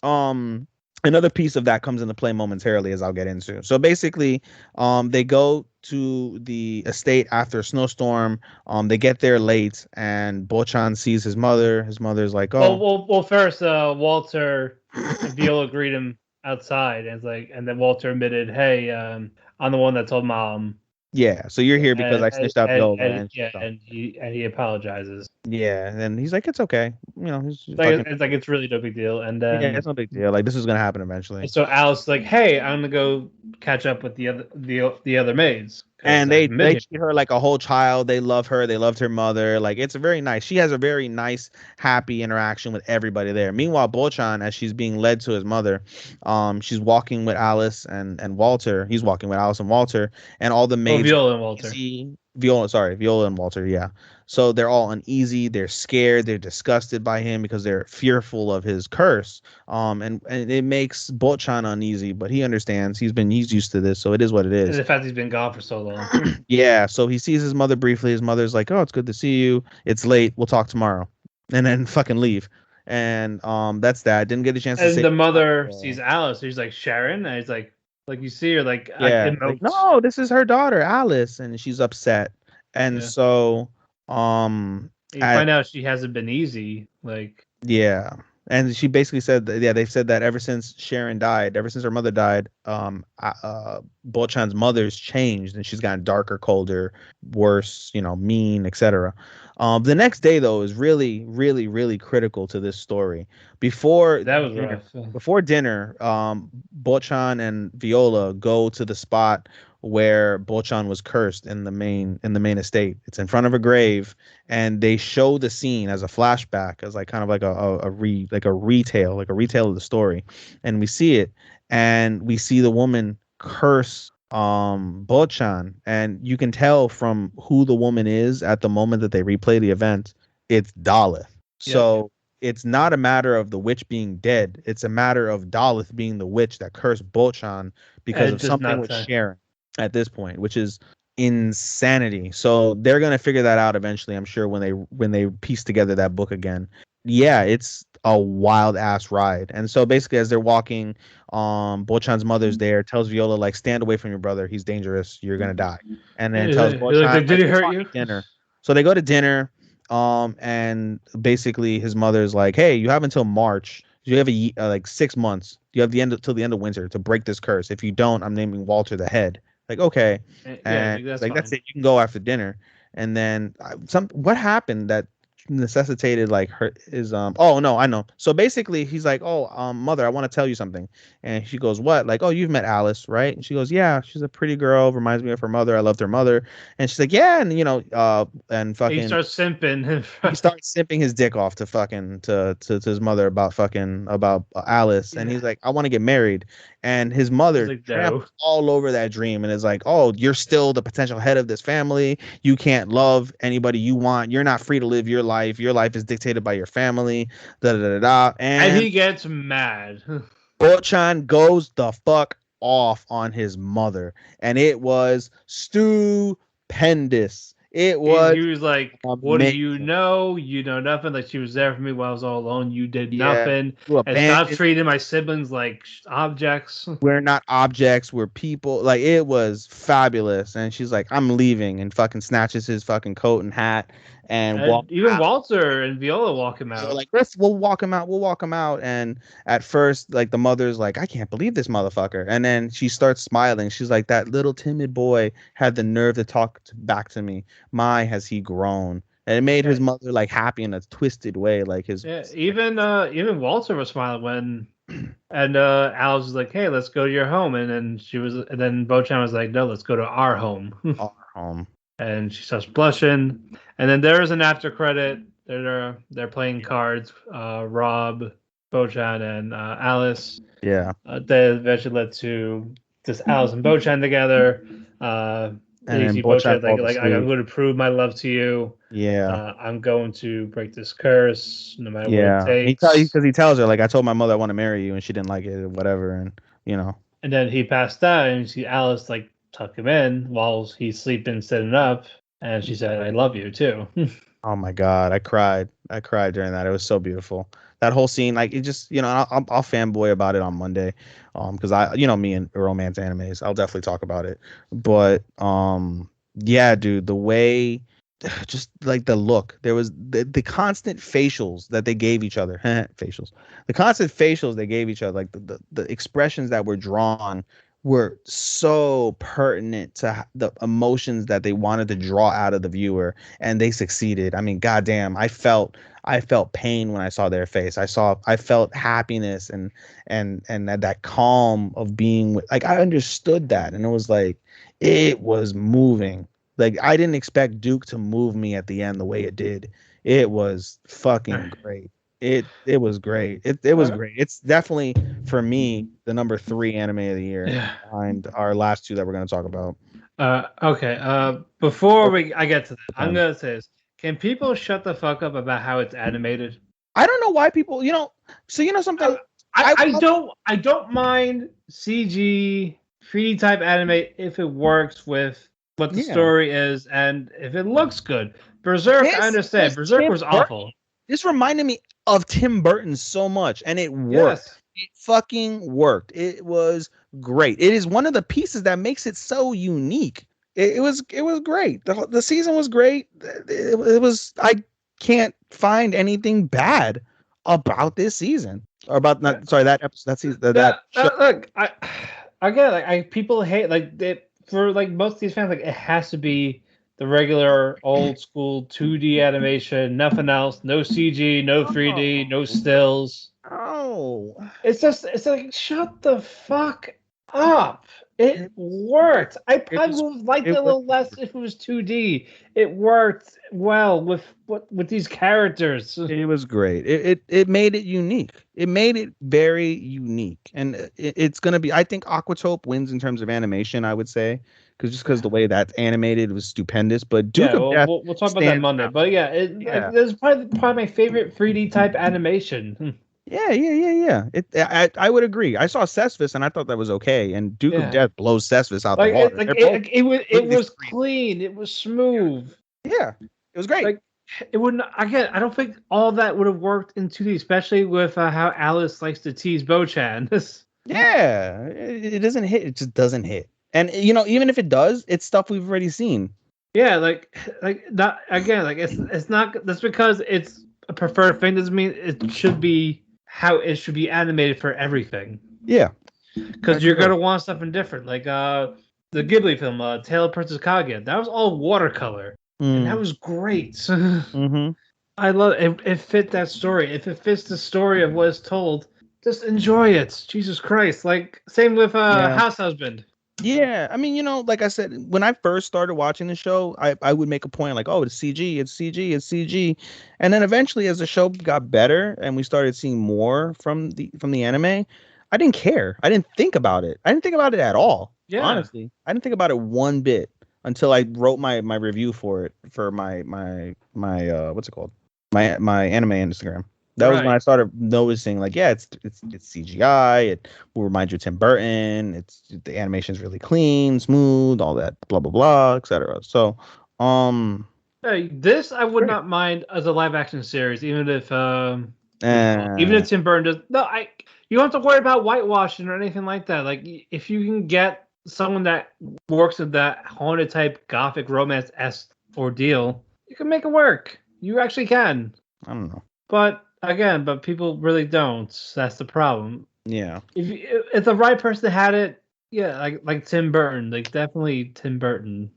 another piece of that comes into play momentarily, as I'll get into. So basically, they go to the estate after a snowstorm. They get there late, and Bochan sees his mother. His mother's like, "Oh, well, first, Walter and Viola greet him outside, and it's like, and then Walter admitted, "Hey, I'm the one that told Mom." Yeah, so you're here because I snitched out Viola, and he apologizes. Yeah, and he's like, "It's okay," He's it's like it's really no big deal, and then yeah, it's no big deal. Like this is gonna happen eventually. So Alice like, "Hey, I'm gonna go catch up with the other maids." And they treat her like a whole child. They love her. They loved her mother. Like it's very nice. She has a very nice, happy interaction with everybody there. Meanwhile, Bochan, as she's being led to his mother, she's walking with Alice and Walter. He's walking with Alice and Walter, and all the maids. Viola and Walter. Viola and Walter. Yeah. So they're all uneasy. They're scared. They're disgusted by him because they're fearful of his curse. And it makes Bochan uneasy, but he understands. He's used to this, so it is what it is. And the fact he's been gone for so long. Yeah. So he sees his mother briefly. His mother's like, "Oh, it's good to see you. It's late. We'll talk tomorrow," and then fucking leave. And that's that. Didn't get a chance to say. And the mother sees Alice. She's like, "Sharon," and he's like you see her like, yeah, like, no, this is her daughter, Alice, and she's upset. And so you find out she hasn't been easy, like, yeah. And she basically said that, they've said that ever since Sharon died, ever since her mother died, Bochan's mother's changed, and she's gotten darker, colder, worse, mean, etc. The next day, though, is really, really, really critical to this story. Before dinner, Bochan and Viola go to the spot where Bochan was cursed in the main estate. It's in front of a grave, and they show the scene as a flashback, as like kind of like a retale of the story, and we see it, and we see the woman curse Bochan, and you can tell from who the woman is at the moment that they replay the event. It's Daleth. So it's not a matter of the witch being dead. It's a matter of Daleth being the witch that cursed Bochan because of something with Sharon at this point, which is insanity. So they're gonna figure that out eventually, I'm sure, when they piece together that book again. Yeah, it's a wild ass ride. And so basically, as they're walking, Bochan's mother's there, tells Viola like, stand away from your brother. He's dangerous. You're gonna die. And then tells Bochan, did he hurt you? Dinner. So they go to dinner. And basically his mother's like, hey, you have until March. You have like 6 months. You have till the end of winter to break this curse. If you don't, I'm naming Walter the head. Like, okay. And that's it. You can go after dinner. And then what happened that necessitated like her is oh no, I know. So basically he's like, oh, mother, I want to tell you something. And she goes, what? Like, oh, you've met Alice, right? And she goes, yeah, she's a pretty girl, reminds me of her mother. I loved her mother. And she's like, yeah, and and fucking he starts simping. He starts simping his dick off to fucking to his mother about Alice. And he's like, I want to get married. And his mother like, no. all over that dream and is like, oh, you're still the potential head of this family. You can't love anybody you want. You're not free to live your life. Your life is dictated by your family. Da da da da. And he gets mad. Bochan goes the fuck off on his mother, and it was stupendous. It was. He was like, "What do you know? You know nothing." Like, she was there for me while I was all alone. You did nothing. And stop treating my siblings like objects. We're not objects. We're people. Like, it was fabulous. And she's like, "I'm leaving," and fucking snatches his fucking coat and hat and even out. Walter and Viola walk him out. So like, we'll walk him out. We'll walk him out. And at first, like, the mother's like, I can't believe this motherfucker. And then she starts smiling. She's like, that little timid boy had the nerve to talk back to me. My, has he grown? And it made his mother like happy in a twisted way. Like his even Walter was smiling when and Alice was like, hey, let's go to your home. And then Bochan was like, no, let's go to our home. Our home. And she starts blushing. And then there is an after credit. They're playing cards. Rob, Bochan, and Alice. Yeah. They eventually led to just Alice and Bochan together. And then Bochan like I'm going to prove my love to you. Yeah. I'm going to break this curse no matter what it takes. Because he tells her, like, I told my mother I want to marry you, and she didn't like it or whatever, and And then he passed out, and you see Alice like tuck him in while he's sleeping, sitting up, and she said, "I love you too." Oh my God, I cried during that. It was so beautiful. That whole scene, like, it just, I'll fanboy about it on Monday, because me and romance animes, I'll definitely talk about it. But yeah, dude, the way, just like the look, there was the constant facials that they gave each other, the constant facials they gave each other, like the expressions that were drawn were so pertinent to the emotions that they wanted to draw out of the viewer, and they succeeded. I mean, goddamn, I felt pain when I saw their face. I felt happiness and that calm of being like, I understood that, and it was like, it was moving. Like, I didn't expect Duke to move me at the end the way it did. It was fucking great. It was great. It was great. It's definitely, for me, the number 3 anime of the year, behind our last 2 that we're going to talk about. Okay. Before I get to that, I'm going to say this. Can people shut the fuck up about how it's animated? I don't know why people, something. I don't mind CG 3D type anime if it works with what the story is and if it looks good. Berserk, I understand. Berserk was awful. This reminded me of Tim Burton so much, and it worked. Yes. It fucking worked. It was great. It is one of the pieces that makes it so unique. It was great. The season was great. It was. I can't find anything bad about this season or about that episode. That season. Look, I get it. Like, people hate for like most of these fans. Like, it has to be the regular old school 2D animation, nothing else, no CG, no 3D, no stills. Oh, it's like, shut the fuck up. It worked. I It probably was would have liked it it a was little less if it was 2D. It worked well with these characters. it was great. It made it unique. It made it very unique, and it's gonna be. I think Aquatope wins in terms of animation. I would say because the way that's animated was stupendous. But Duke Yeah, of well, Death we'll talk about that stands Monday. out. But yeah, Yeah. this is probably my favorite 3D type animation. Yeah. I would agree. I saw Cestus and I thought that was okay, and Duke of Yeah, Death blows Cestus out the like water. They're both it completely was screaming. clean. It was smooth. Yeah, it was great. Like it wouldn't again. I don't think all that would have worked in 2D, especially with how Alice likes to tease Bochan. Yeah, it doesn't hit. It just doesn't hit. And even if it does, it's stuff we've already seen. Yeah, like not again. Like it's not. That's because it's a preferred thing. Doesn't mean it should be how it should be animated for everything. Yeah, Because you're gonna want something different. Like the Ghibli film, Tale of Princess Kaguya. That was all watercolor, and that was great. Mm-hmm. I love it. It fit that story. If it fits the story of what is told, just enjoy it. Jesus Christ! Like same with Yeah. House Husband. Yeah, I mean, like I said, when I first started watching the show, I would make a point like, oh, it's CG, it's CG, it's CG, and then eventually, as the show got better and we started seeing more from the anime, I didn't care. I didn't think about it. I didn't think about it at all. Yeah. Honestly, I didn't think about it one bit until I wrote my review for it for my what's it called, my anime Instagram. That was when I started noticing, like, yeah, it's CGI. It will remind you of Tim Burton. The animation is really clean, smooth, all that, blah blah blah, etc. So, Hey, this I would great. not mind as a live action series, even if even Eh, if Tim Burton does. No, you don't have to worry about whitewashing or anything like that. Like if you can get someone that works with that haunted type gothic romance esque ordeal, you can make it work. You actually can. I don't know. But again, people really don't. That's the problem. Yeah, If the right person had it, yeah, like Tim Burton, like definitely Tim Burton.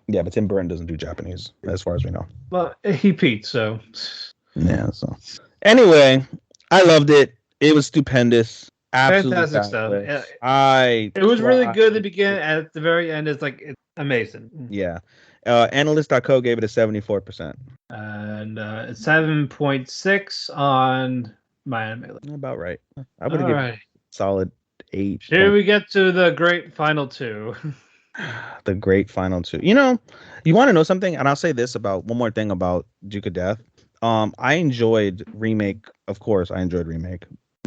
yeah, but Tim Burton doesn't do Japanese, as far as we know. Well, he peaked, so Yeah. So, anyway, I loved it. It was stupendous. Absolutely fantastic stuff. It was really good at the beginning. At the very end, it's amazing. Yeah. Analyst.co gave it a 74%. And it's 7.6 on my anime list. About right. I would have given it a solid 8. Here we get to the great final two. The great final two. You want to know something? And I'll say this about one more thing about Duke of Death. I enjoyed Remake. Of course, I enjoyed Remake.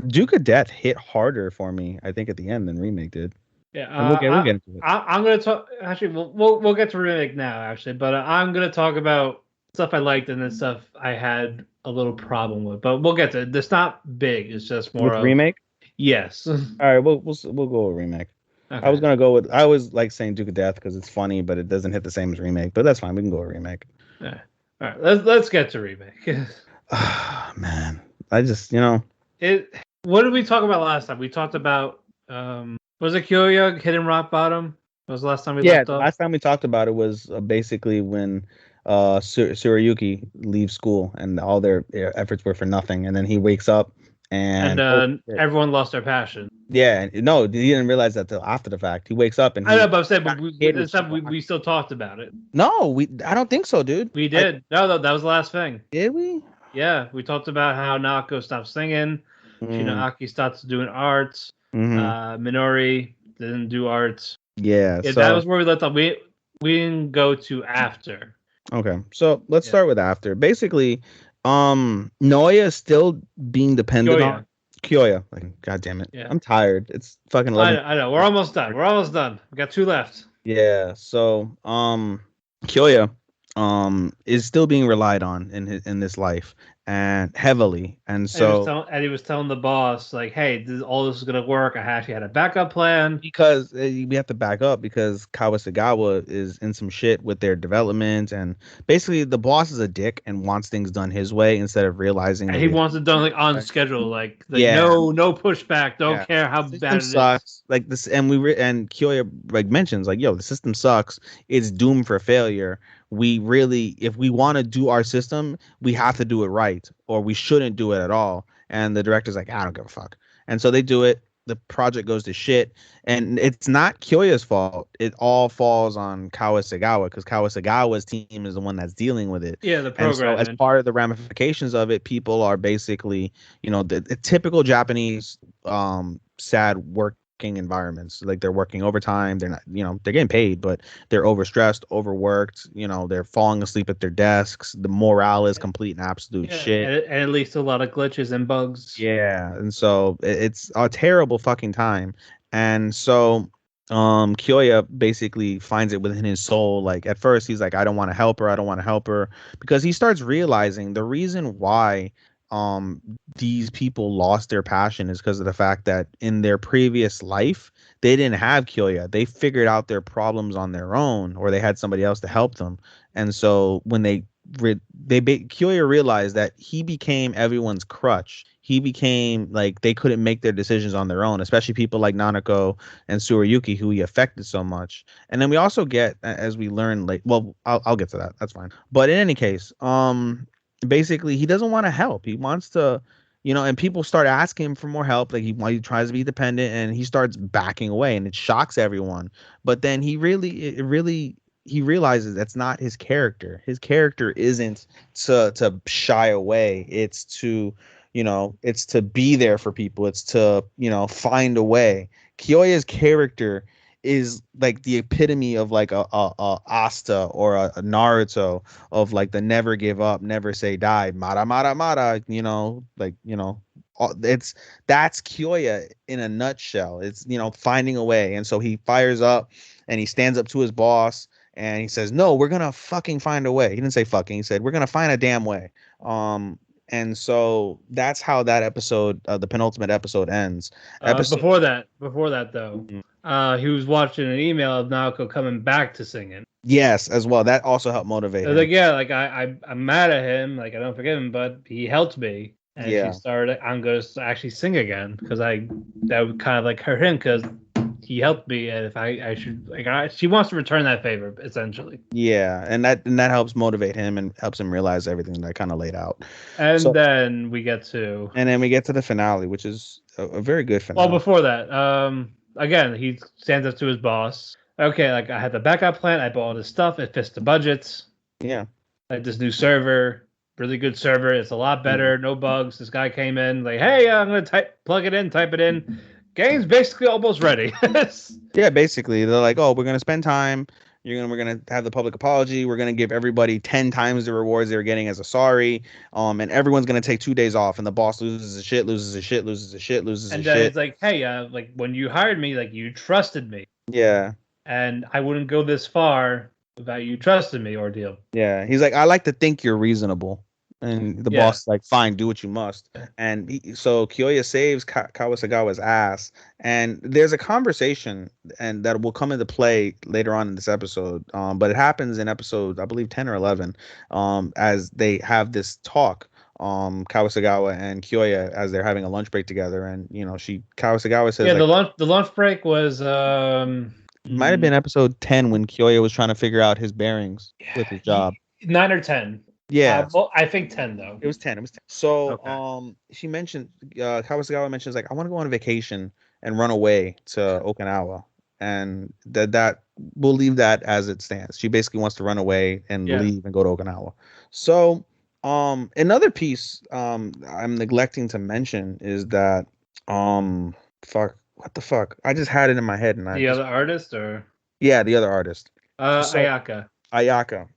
Duke of Death hit harder for me, I think, at the end than Remake did. Yeah, we'll get into it. I'm gonna talk. Actually, we'll get to Remake now. Actually, but I'm gonna talk about stuff I liked and then stuff I had a little problem with. But we'll get to it. It's not big. It's just more with Remake. Yes. All right, we'll go with Remake. Okay. I was gonna go with. I always like saying Duke of Death because it's funny, but it doesn't hit the same as Remake. But that's fine. We can go with Remake. Yeah. All right. Let's get to Remake. Man, I just it. What did we talk about last time? We talked about was it Kyoya hitting rock bottom? That was the last time we left off? Last time we talked about it was basically when Tsurayuki leaves school and all their efforts were for nothing, and then he wakes up and everyone lost their passion. Yeah, no, he didn't realize that till after the fact. He wakes up and I know, but I'm saying, but we still talked about it. No, I don't think so, dude. We did. No, that was the last thing. Did we? Yeah, we talked about how Naoko stopped singing. Shinoaki stopped doing arts. Minori didn't do arts. Yeah, so that was where we left off. We didn't go to after. Okay, so let's start with after. Basically, Noya is still being dependent on Kyoya. Like, God damn it. Yeah. I'm tired. It's fucking 11. I know. We're almost done. We got 2 left. Yeah. So, Kyoya, is still being relied on in this life and heavily. And so he was telling the boss, like, hey, all this is gonna work. I actually had a backup plan. Because we have to back up because Kawasagawa is in some shit with their development, and basically the boss is a dick and wants things done his way instead of realizing he wants it done on schedule, like no pushback, don't care how bad it sucks. Is. Like this, and and Kyoya mentions like, yo, the system sucks. It's doomed for failure. We really, if we want to do our system, we have to do it right, or we shouldn't do it at all. And the director's like, I don't give a fuck. And so they do it. the project goes to shit, and it's not Kyoya's fault. It all falls on Kawasagawa because Kawasagawa's team is the one that's dealing with it. Yeah, the And so, as programming. part of the ramifications of it, people are basically, the typical Japanese sad working environments. Like they're working overtime. They're not, they're getting paid, but they're overstressed, overworked. They're falling asleep at their desks. The morale is complete and absolute Yeah, shit. and at least a lot of glitches and bugs. Yeah, and so it's a terrible fucking time. And so Kyoya basically finds it within his soul. Like at first he's like, I don't want to help her, I don't want to help her. Because he starts realizing the reason why um these people lost their passion is because of the fact that in their previous life they didn't have Kyoya. They figured out their problems on their own, or they had somebody else to help them. And so when Kyoya realized that he became everyone's crutch. He became like they couldn't make their decisions on their own, especially people like Nanako and Tsurayuki, who he affected so much. And then we also get, as we learn, like, well, I'll get to that. That's fine. But in any case, basically he doesn't want to help. He wants to, and people start asking him for more help. Like he tries to be dependent, and he starts backing away, and it shocks everyone. But then he realizes that's not his character. His character isn't to shy away. It's to, it's to be there for people. It's to, find a way. Kyoya's character is like the epitome of like a Asta or a Naruto, of like the never give up, never say die, mara mara mara, that's Kyoya in a nutshell. It's, finding a way. And so he fires up and he stands up to his boss and he says, no, we're gonna fucking find a way. He didn't say fucking, he said we're gonna find a damn way. And so that's how that episode, the penultimate episode, ends. Before that though, he was watching an email of Naoko coming back to singing. Yes, as well. That also helped motivate him. Like, yeah, like I'm mad at him. Like I don't forgive him, but he helped me. And she started, I'm going to actually sing again because that would kind of like hurt him because he helped me, and if I should, she wants to return that favor essentially. Yeah, and that helps motivate him and helps him realize everything that I kind of laid out. And then we get to the finale, which is a very good finale. Well, before that, again, he stands up to his boss. Okay, like I had the backup plan. I bought all this stuff. It fits the budgets. Yeah, like this new server. Really good server. It's a lot better. No bugs. This guy came in like, hey, I'm gonna plug it in, type it in. Game's basically almost ready. Yeah, basically they're like, oh, we're gonna spend time. We're gonna have the public apology. We're gonna give everybody 10 times the rewards they were getting as a sorry. And everyone's gonna take 2 days off. And the boss loses his shit, loses his shit, loses his shit, loses his shit. And it's like, hey, like when you hired me, like you trusted me. Yeah. And I wouldn't go this far without you trusting me, ordeal. Yeah, he's like, I like to think you're reasonable. And the boss is like, fine, do what you must. And so Kyoya saves Kawasagawa's ass. And there's a conversation and that will come into play later on in this episode. But it happens in episode, I believe, 10 or 11, as they have this talk. Kawasagawa and Kyoya, as they're having a lunch break together. And, Kawasagawa says, the lunch break was... might have been episode 10 when Kyoya was trying to figure out his bearings with his job. 9 or 10. Yeah. I think 10 though. It was 10. So, okay. She mentioned, Kawasagawa mentions like, I want to go on a vacation and run away to Okinawa. And that we'll leave that as it stands. She basically wants to run away and leave and go to Okinawa. So, another piece I'm neglecting to mention is that what the fuck? I just had it in my head and other artist or? Yeah, the other artist. Ayaka.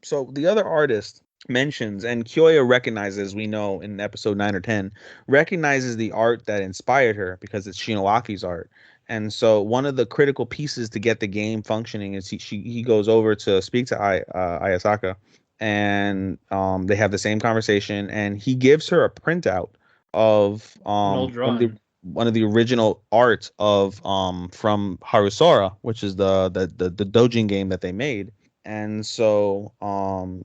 So the other artist mentions, and Kyoya recognizes, we know in episode 9 or 10, recognizes the art that inspired her because it's Shinoaki's art. And so one of the critical pieces to get the game functioning is he goes over to speak to Ayasaka, and they have the same conversation, and he gives her a printout of one of the original art of from Harusora, which is the doujin game that they made. And so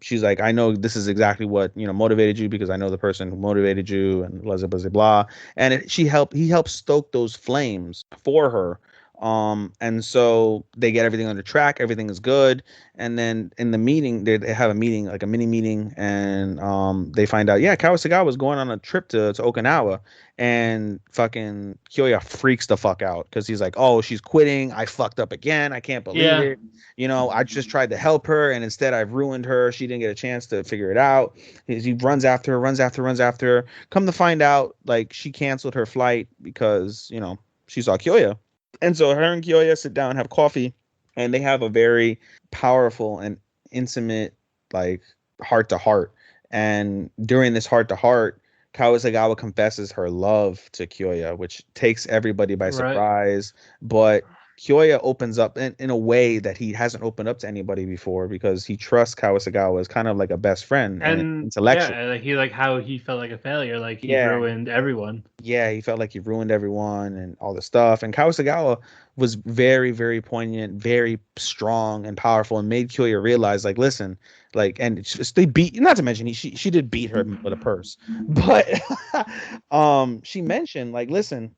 she's like, I know this is exactly what motivated you because I know the person who motivated you and blah blah blah blah. And he helped stoke those flames for her And so they get everything under track, everything is good. And then in the meeting, they have a meeting, like a mini meeting, and they find out, yeah, Kawasagawa was going on a trip to Okinawa, and fucking Kyoya freaks the fuck out because he's like, oh, she's quitting. I fucked up again. I can't believe Yeah. it. You know, I just tried to help her, and instead I've ruined her. She didn't get a chance to figure it out. He runs after her, runs after her. Come to find out, like, she canceled her flight because, you know, she saw Kyoya. And so her and Kyoya sit down, have coffee, and they have a very powerful and intimate, like, heart to heart. And during this heart to heart, Kawasagawa confesses her love to Kyoya, which takes everybody by Right. surprise. But Kyoya opens up in a way that he hasn't opened up to anybody before because he trusts Kawasagawa as kind of like a best friend and And intellectual. yeah, like he like how he felt like a failure, like he Yeah, ruined everyone. yeah, he felt like he ruined everyone and all this stuff. And Kawasagawa was very, very poignant, very strong and powerful, and made Kyoya realize, like, listen, like, and they beat. Not to mention, she did beat her with a purse, but she mentioned, like, listen,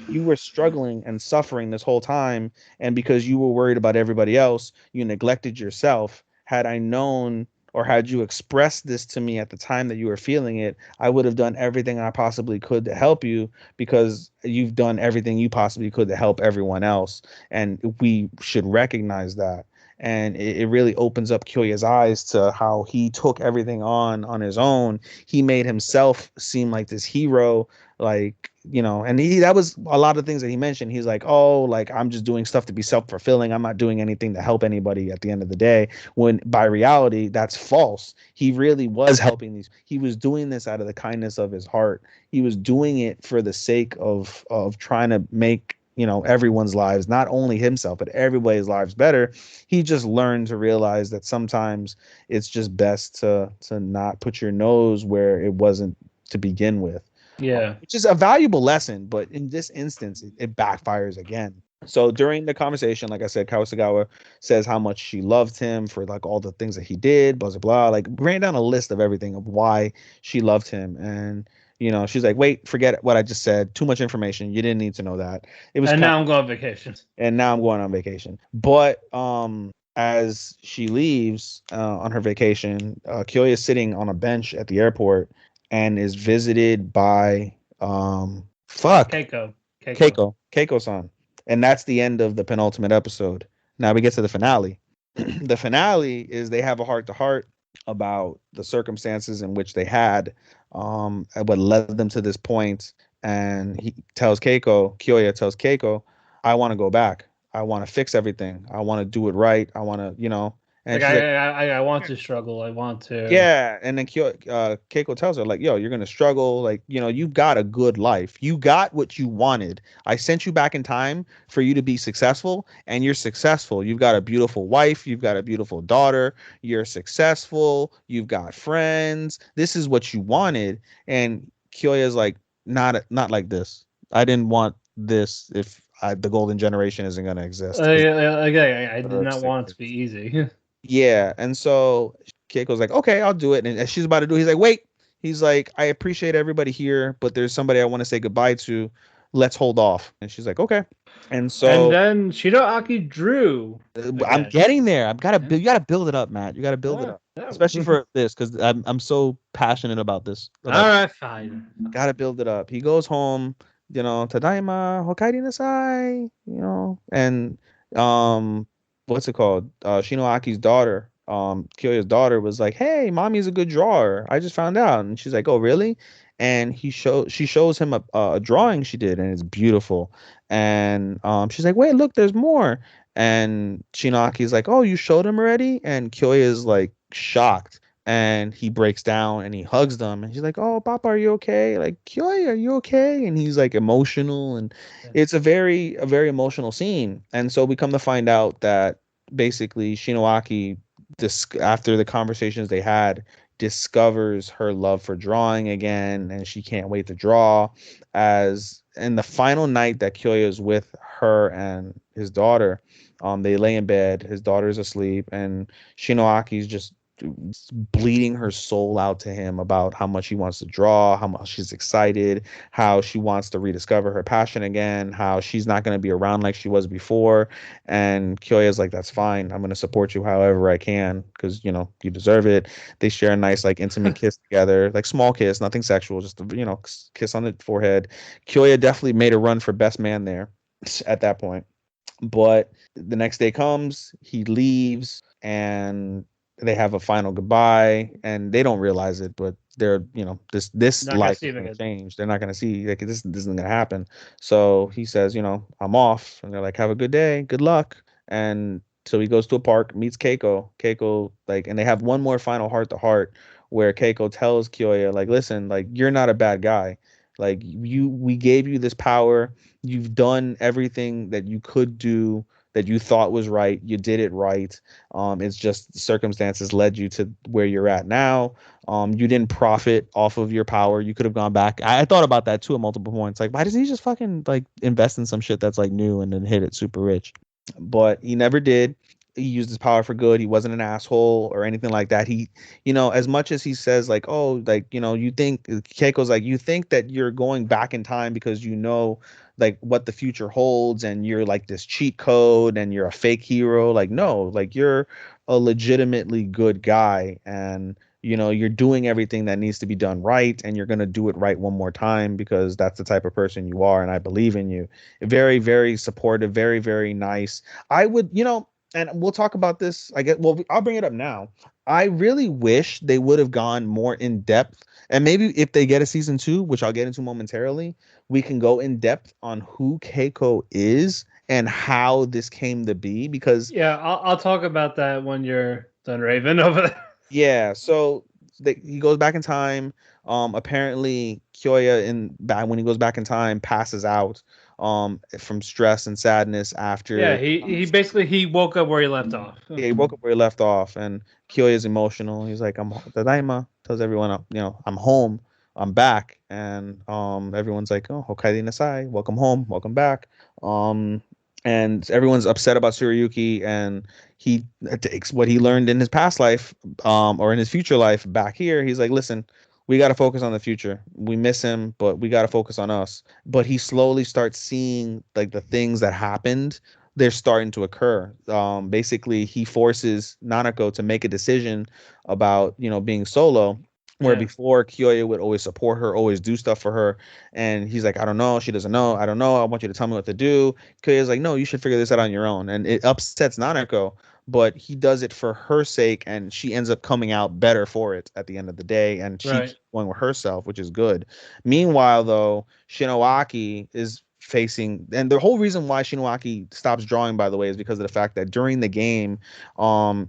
you were struggling and suffering this whole time, and because you were worried about everybody else, you neglected yourself. Had I known, or had you expressed this to me at the time that you were feeling it, I would have done everything I possibly could to help you, because you've done everything you possibly could to help everyone else. And we should recognize that. And it really opens up Kyoya's eyes to how he took everything on his own. He made himself seem like this hero, like, you know, and that was a lot of things that he mentioned. He's like, oh, like, I'm just doing stuff to be self-fulfilling. I'm not doing anything to help anybody at the end of the day, when by reality that's false. He really was helping these. He was doing this out of the kindness of his heart. He was doing it for the sake of trying to make, you know, everyone's lives, not only himself but everybody's lives, better. He just learned to realize that sometimes it's just best to not put your nose where it wasn't to begin with, Yeah. which is a valuable lesson. But in this instance, it backfires again. So during the conversation, like I said, Kawasagawa says how much she loved him for, like, all the things that he did, blah, blah, blah. Like, ran down a list of everything of why she loved him. And, you know, she's like, wait, forget what I just said. Too much information. You didn't need to know that. It was And kind now I'm going on vacation. and now I'm going on vacation. But as she leaves on her vacation, Kyoya is sitting on a bench at the airport and is visited by fuck Keiko. Keiko-san. And that's the end of the penultimate episode. Now we get to the finale. The finale is they have a heart to heart about the circumstances in which they had, and what led them to this point. And Kyoya tells Keiko, I want to go back. I want to fix everything. I want to do it right. I want to, you know. And Like she's like, I want to struggle. I want to. yeah. And then Keiko tells her, like, yo, you're going to struggle. Like, you know, you've got a good life. You got what you wanted. I sent you back in time for you to be successful, and you're successful. You've got a beautiful wife. You've got a beautiful daughter. You're successful. You've got friends. This is what you wanted. And Kyoya's like, not like this. I didn't want this if the golden generation isn't going to exist. I did not want it to be easy. Yeah, and so Keiko's like, okay, I'll do it. And as she's about to do it, he's like, wait. He's like, I appreciate everybody here, but there's somebody I want to say goodbye to. Let's hold off. And she's like, okay. And And so then Shiroaki drew I'm again. getting there. You gotta build it up, Matt. You gotta build it up, Yeah. especially for this, because I'm so passionate about this. All right, fine. Gotta build it up. He goes home, you know, Tadaima, Hokairi nasai, you know, and what's it called? Shinoaki's daughter, Kyoya's daughter was like, hey, mommy's a good drawer. I just found out. And she's like, oh, really? And she shows him a drawing she did, and it's beautiful. And she's like, wait, look, there's more. And Shinoaki's like, oh, you showed him already? And Kyoya is like shocked, and he breaks down and he hugs them, and she's like, oh, Papa, are you okay? Like, Kyoya, are you okay? And he's like emotional, and it's a very emotional scene. And so we come to find out that basically Shinoaki, after the conversations they had, discovers her love for drawing again, and she can't wait to draw. As in the final night that Kyoya is with her and his daughter, they lay in bed, his daughter's asleep, and Shinoaki's just bleeding her soul out to him about how much she wants to draw, how much she's excited, how she wants to rediscover her passion again, how she's not going to be around like she was before. And Kyoya's like, that's fine. I'm going to support you however I can because, you know, you deserve it. They share a nice, like, intimate kiss together, like small kiss, nothing sexual, just, you know, kiss on the forehead. Kyoya definitely made a run for best man there at that point. But the next day comes, he leaves, and they have a final goodbye, and they don't realize it, but they're, you know, this Not gonna life see is him going to again. change. They're not going to see, like, this isn't going to happen. So he says, you know, I'm off, and they're like, have a good day, good luck. And so he goes to a park, meets Keiko. Keiko, like, and they have one more final heart to heart where Keiko tells Kyoya, like, listen, like, you're not a bad guy. Like, we gave you this power. You've done everything that you could do, that you thought was right. You did it right. It's just circumstances led you to where you're at now. You didn't profit off of your power. You could have gone back. I thought about that too at multiple points. Like, why doesn't he just fucking like invest in some shit that's like new and then hit it super rich? But he never did. He used his power for good. He wasn't an asshole or anything like that. He, you know, as much as he says like, oh, like, you know, you think Keiko's like, you think that you're going back in time because you know like what the future holds and you're like this cheat code and you're a fake hero. Like, no, like you're a legitimately good guy, and you know, you're doing everything that needs to be done right, and you're going to do it right one more time because that's the type of person you are, and I believe in you. Very, very supportive, very, very nice. I would, you know, and we'll talk about this. I get, well, I'll bring it up now. I really wish they would have gone more in depth, and maybe if they get a season 2, which I'll get into momentarily, we can go in depth on who Keiko is and how this came to be. Because Yeah, I'll talk about that when you're done, Raven, over there. yeah, so he goes back in time. Apparently Kyoya in back when he goes back in time passes out from stress and sadness Yeah, after he basically he woke up where he left off. yeah, he woke up where he left off, and Kyoya is emotional. He's like, "I'm Tadaima," tells everyone, you know, I'm home, I'm back, and everyone's like, "Oh, Hokkaido Nasai, welcome home, welcome back." Um, and everyone's upset about Tsuruyuki, and he takes what he learned in his past life, or in his future life back here. He's like, "Listen, we got to focus on the future. We miss him, but we got to focus on us." But he slowly starts seeing like the things that happened, they're starting to occur. Basically, he forces Nanako to make a decision about, you know, being solo. Where Yeah, before Kyoya would always support her, always do stuff for her, and he's like, I don't know, she doesn't know, I don't know, I want you to tell me what to do. Kyoya's like, no, you should figure this out on your own, and it upsets Nanako, but he does it for her sake, and she ends up coming out better for it at the end of the day, and she right. keeps going with herself, which is good. Meanwhile, though, Shinoaki is facing, and the whole reason why Shinoaki stops drawing, by the way, is because of the fact that during the game,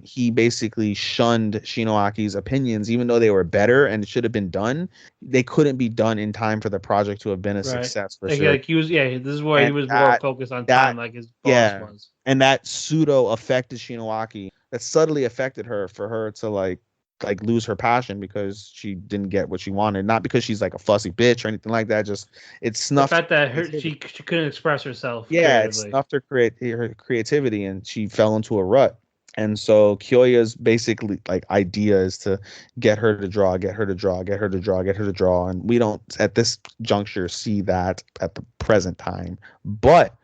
he basically shunned Shinoaki's opinions, even though they were better and it should have been done. They couldn't be done in time for the project to have been a Right. success for sure. Like he was, yeah, this is where he And was more that focused on time, that like his boss yeah, was. and that pseudo affected Shinoaki. That subtly affected her, for her to like lose her passion because she didn't get what she wanted. Not because she's like a fussy bitch or anything like that. Just it The snuffed fact that creativity. she couldn't express herself Yeah, it creatively. snuffed her creativity, and she fell into a rut. And so Kyoya's basically like idea is to get her to draw, get her to draw, get her to draw, get her to draw. And we don't at this juncture see that at the present time. But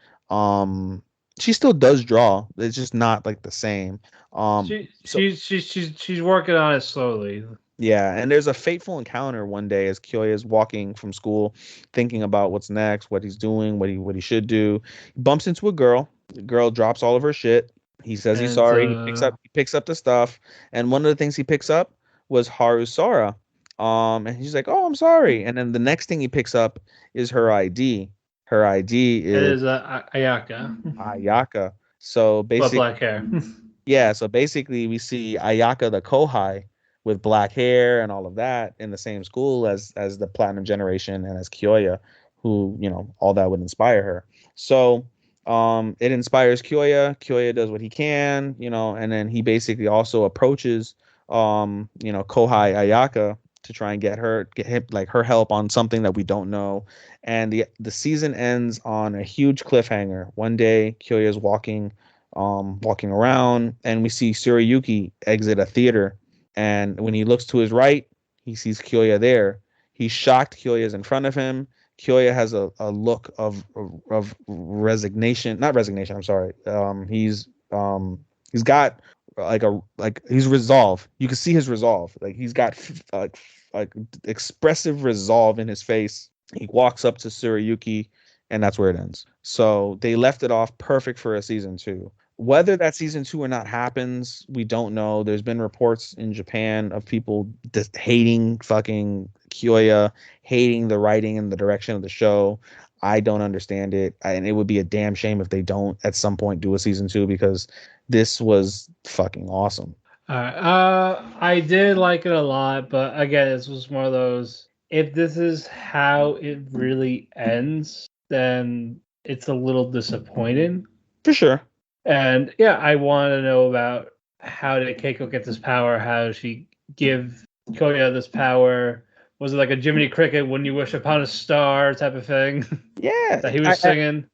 she still does draw. It's just not like the same. So She's working on it slowly. yeah, and there's a fateful encounter one day as Kyoya is walking from school, thinking about what's next, what he's doing, what he should do. He bumps into a girl. The girl drops all of her shit. He says he's And sorry. He picks up the stuff, and one of the things he picks up was Haru's Sora. And he's like, "Oh, I'm sorry." And then the next thing he picks up is her ID. Her ID it is is Ayaka, Ayaka. So but basically, black hair. yeah, so basically we see Ayaka the Kohai with black hair and all of that in the same school as the Platinum Generation and as Kyoya, who, you know, all that would inspire her. So it inspires Kyoya. Kyoya does what he can, you know, and then he basically also approaches you know, Kohai Ayaka to try and get him like her help on something that we don't know. And the season ends on a huge cliffhanger. One day Kyoya is walking around, and we see Tsuruyuki exit a theater, And when he looks to his right, he sees Kyoya there. He's shocked Kyoya's in front of him. Kyoya has a look of resignation, not resignation. I'm sorry. He's got he's resolve. You can see his resolve. Like he's got like expressive resolve in his face. He walks up to Tsurayuki, and that's where it ends. So they left it off perfect for a season 2. Whether that season 2 or not happens, we don't know. There's been reports in Japan of people just hating fucking Kyoya, hating the writing and the direction of the show. I don't understand it, and it would be a damn shame if they don't at some point do a season 2 because this was fucking awesome. I did like it a lot, but again, this was one of those. If this is how it really ends, then it's a little disappointing. For sure. And yeah, I want to know about how did Keiko get this power? How did she give Koya this power? Was it like a Jiminy Cricket "When You Wish Upon a Star" type of thing? Yeah, that he was singing.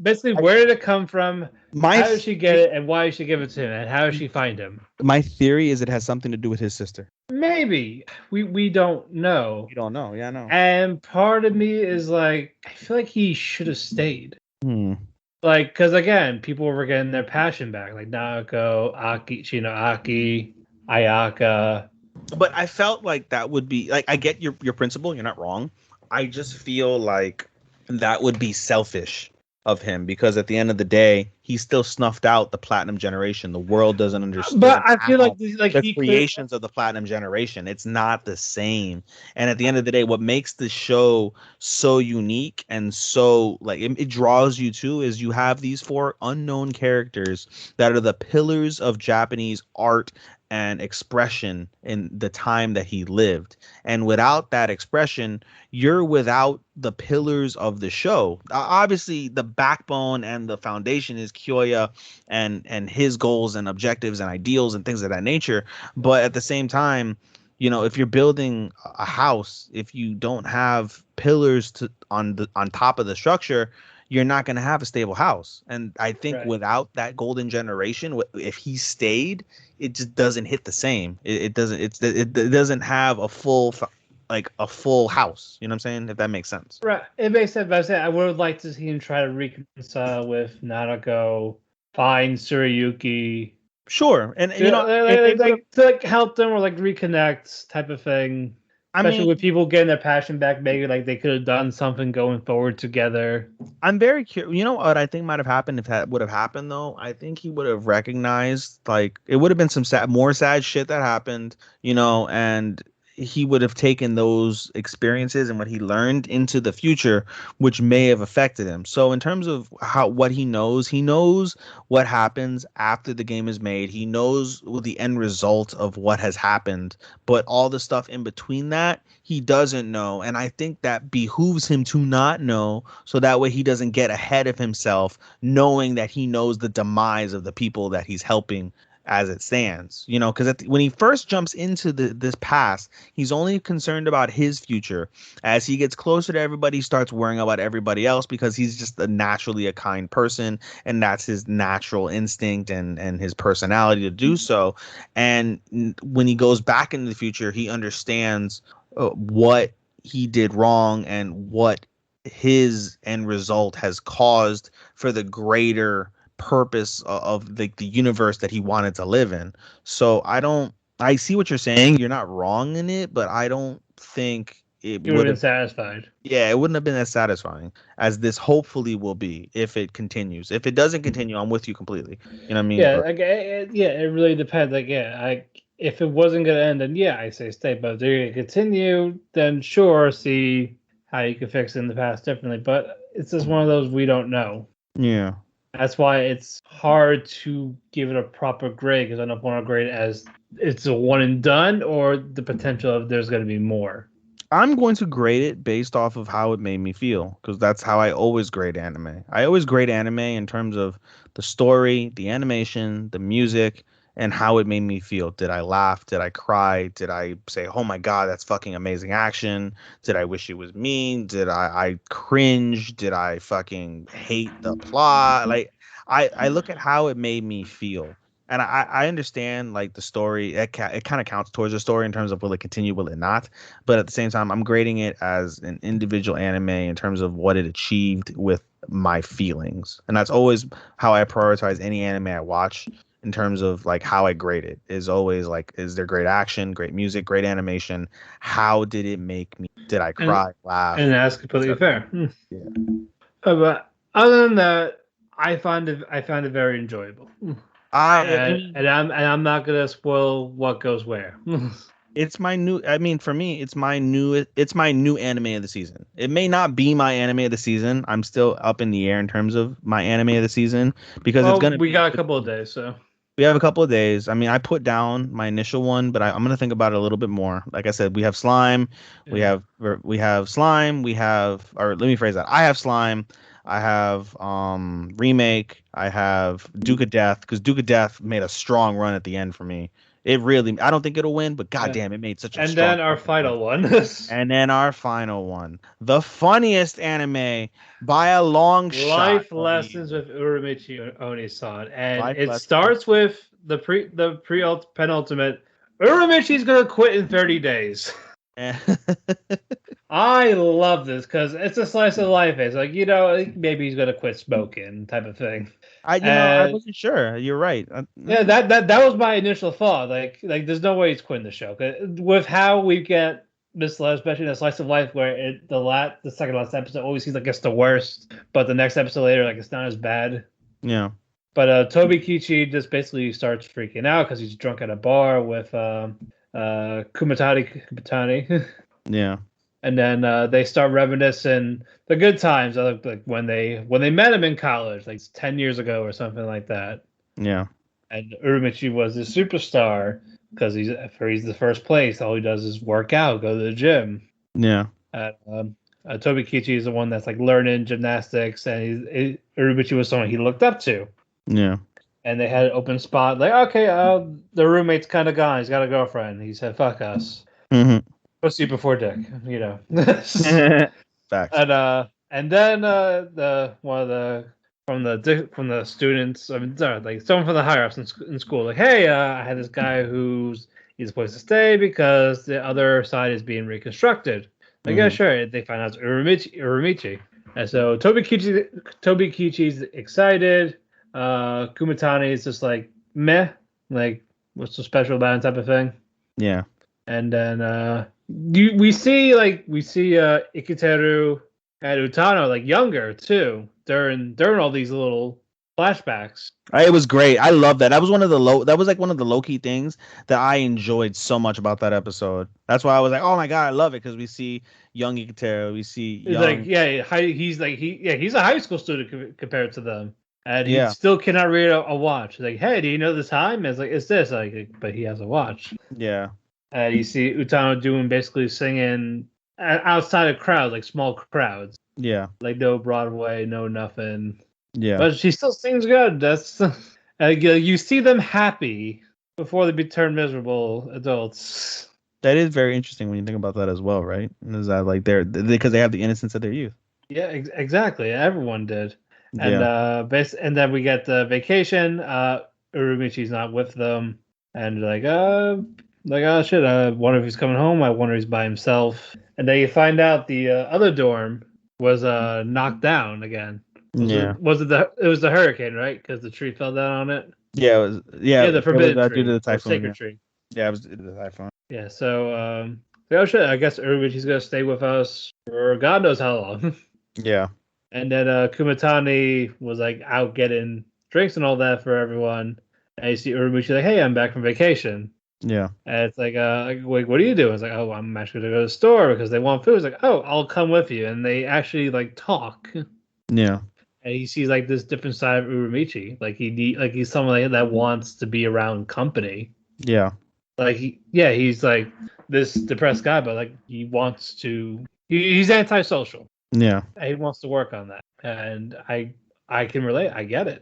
Basically, where did it come from? How did she get it, and why did she give it to him, and how did she find him? My theory is it has something to do with his sister. Maybe we don't know. We don't know. Yeah, no. And part of me is like, I feel like he should have stayed. Hmm. Like, because again, people were getting their passion back, like Naoko, Aki, Shinoaki, Ayaka. But I felt like that would be like, I get your principle. You're not wrong. I just feel like that would be selfish of him because at the end of the day, he still snuffed out the platinum generation. The world doesn't understand. But I feel like the creations of the platinum generation. It's not the same. And at the end of the day, what makes the show so unique and so like it draws you to is you have these 4 unknown characters that are the pillars of Japanese art and expression in the time that he lived. And without that expression, you're without the pillars of the show. Obviously, the backbone and the foundation is Kyoya and his goals and objectives and ideals and things of that nature. But at the same time, you know, if you're building a house, if you don't have pillars on top of the structure, you're not going to have a stable house. And I think without that golden generation, if he stayed, it just doesn't hit the same. It doesn't have a full house. You know what I'm saying? If that makes sense. Right. It makes sense. But I'm saying I would like to see him try to reconcile with Nanako, find Tsurayuki. Sure. And you know, to help them or like reconnect type of thing. Especially with people getting their passion back, maybe like they could have done something going forward together. I'm very curious. You know what I think might have happened if that would have happened though? I think he would have recognized like it would have been some more sad shit that happened, you know, and he would have taken those experiences and what he learned into the future, which may have affected him. So in terms of what he knows what happens after the game is made. He knows the end result of what has happened, but all the stuff in between that, he doesn't know. And I think that behooves him to not know, so that way he doesn't get ahead of himself, knowing that he knows the demise of the people that he's helping as it stands, you know, because when he first jumps into this past, he's only concerned about his future. As he gets closer to everybody, he starts worrying about everybody else because he's just naturally a kind person, and that's his natural instinct and his personality to do so. And when he goes back into the future, he understands what he did wrong and what his end result has caused for the greater purpose of the universe that he wanted to live in. So I see what you're saying. You're not wrong in it, but I don't think it would have been satisfied. Yeah, it wouldn't have been as satisfying as this hopefully will be if it continues. If it doesn't continue, I'm with you completely. You know what I mean? Yeah, it really depends. Like, if it wasn't gonna end, then I say stay. But if they're gonna continue, then sure, see how you could fix it in the past differently. But it's just one of those we don't know. Yeah. That's why it's hard to give it a proper grade, because I don't want to grade it as it's a one and done or the potential of there's going to be more. I'm going to grade it based off of how it made me feel, because that's how I always grade anime. I always grade anime in terms of the story, the animation, the music, and how it made me feel. Did I laugh? Did I cry? Did I say, oh my God, that's fucking amazing action? Did I wish it was me? Did I cringe? Did I fucking hate the plot? Like, I look at how it made me feel. And I understand like the story. It kind of counts towards the story in terms of will it continue, will it not? But at the same time, I'm grading it as an individual anime in terms of what it achieved with my feelings, and that's always how I prioritize any anime I watch. In terms of like how I grade it, is always like, is there great action, great music, great animation? How did it make me? Did I And cry, laugh? and that's completely fair. Yeah. But other than that, I find it very enjoyable. And I and I'm not gonna spoil what goes where. It's my new. I mean, for me, it's my new. It's my new anime of the season. It may not be my anime of the season. I'm still up in the air in terms of my anime of the season because it's Well, gonna we be. got a couple of days, so We have a couple of days. I mean, I put down my initial one, but I'm gonna think about it a little bit more. Like I said, we have slime. yeah. We have slime. We have, or let me phrase that. I have slime. I have remake. I have Duke of Death because Duke of Death made a strong run at the end for me. It really. I don't think it'll win, but Yeah. goddamn, it made such a And strong then our run at the end. final one. And then our final one, the funniest anime by a long shot Life of the lessons year. with Uramichi Oniisan, and Life it lesson. starts with the penultimate. Uramichi's gonna quit in 30 days. And I love this because it's a slice of life. It's like, maybe he's gonna quit smoking type of thing. I And wasn't sure. You're right. yeah, that was my initial thought. Like there's no way he's quitting the show. 'Cause with how we get this, especially in a slice of life where the second last episode always seems like it's the worst, but the next episode later, like it's not as bad. Yeah. But Toby Kichi just basically starts freaking out because he's drunk at a bar with Kumatani, Yeah. and then they start reminiscing the good times, like when they met him in college, like 10 years ago or something like that. Yeah. And Uramichi was a superstar because he's the first place. All he does is work out, go to the gym. Yeah. Toby Kichi is the one that's like learning gymnastics, and Uramichi was someone he looked up to. Yeah. And they had an open spot. Like, okay, the roommate's kind of gone. He's got a girlfriend. He said, "Fuck us." Hmm. Pussy before dick, Facts. And then the one of the from the students, I mean, sorry, like someone from the higher ups in school, like, hey, I had this guy he's supposed to stay because the other side is being reconstructed. Like, yeah, Hmm. sure. They find out it's Uramichi, and so Toby Kichi's excited. Kumatani is just like meh, like what's so special about it type of thing. Yeah. And then we see Ikiteru and Utano like younger too during all these little flashbacks. It was great. I love that. That was one of the low. That was like one of the low key things that I enjoyed so much about that episode. That's why I was like, oh my god, I love it because we see young Ikitero, we see He's like, young. yeah, he's a high school student compared to them, and he Yeah. still cannot read a watch. Like, hey, do you know the time? It's like, it's this, like, but he has a watch. Yeah. You see Utano doing basically singing outside of crowds, like small crowds, Yeah. like no Broadway, no nothing. Yeah. But she still sings good. That's you see them happy before they turn miserable adults. That is very interesting when you think about that as well, right? Is that like because they have the innocence of their youth. Yeah, exactly. Everyone did. And Yeah. and then we get the vacation. Urumichi's not with them, and oh shit. I wonder if he's coming home. I wonder if he's by himself. And then you find out the other dorm was knocked down again. Yeah. It was the hurricane, right? Because the tree fell down on it. Yeah. It was. Yeah. Yeah, the It was forbidden due to tree the or typhoon. sacred Yeah. tree. Yeah. It was due to the typhoon. Yeah, so oh shit, I guess Urumichi's gonna stay with us for God knows how long. Yeah. And then Kumatani was like out getting drinks and all that for everyone. And you see Uramichi like, hey, I'm back from vacation. Yeah. And it's like, what are you doing? It's like, oh, I'm actually gonna go to the store because they want food. It's like, oh, I'll come with you. And they actually like talk. Yeah. And he sees like this different side of Uramichi. Like he's someone that wants to be around company. Yeah. Like he's like this depressed guy, but like he wants to. He's antisocial. Yeah. He wants to work on that, and I can relate. I get it.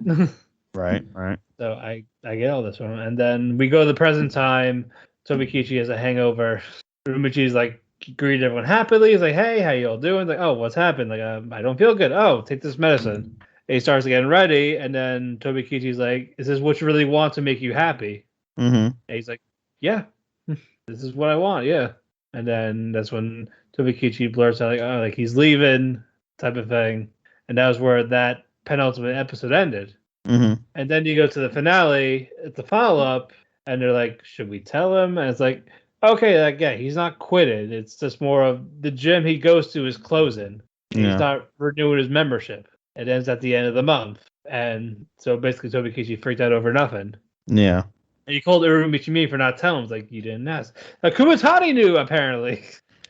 Right. Right. So I get all this from him. And then we go to the present time. Tobikichi has a hangover. Rumichi's like greeted everyone happily. He's like, hey, how you all doing? Like, oh, what's happened? Like, I don't feel good. Oh, take this medicine. he starts getting ready, and then Tobikichi's like, "Is this what you really want to make you happy?" Mm-hmm. And he's like, "Yeah, this is what I want, yeah." And then that's when Tobikichi blurts out like, "Oh, like he's leaving," type of thing. And that was where that penultimate episode ended. Mm-hmm. And then you go to the finale, it's the follow-up, and they're like, "Should we tell him?" And it's like, okay, like, yeah, he's not quitted. It's just more of the gym he goes to is closing. He's not renewing his membership. It ends at the end of the month. And so basically Tobikichi freaked out over nothing. Yeah. And he called Uramichi for not telling him. It's like, you didn't ask. Now, Kumatani knew, apparently.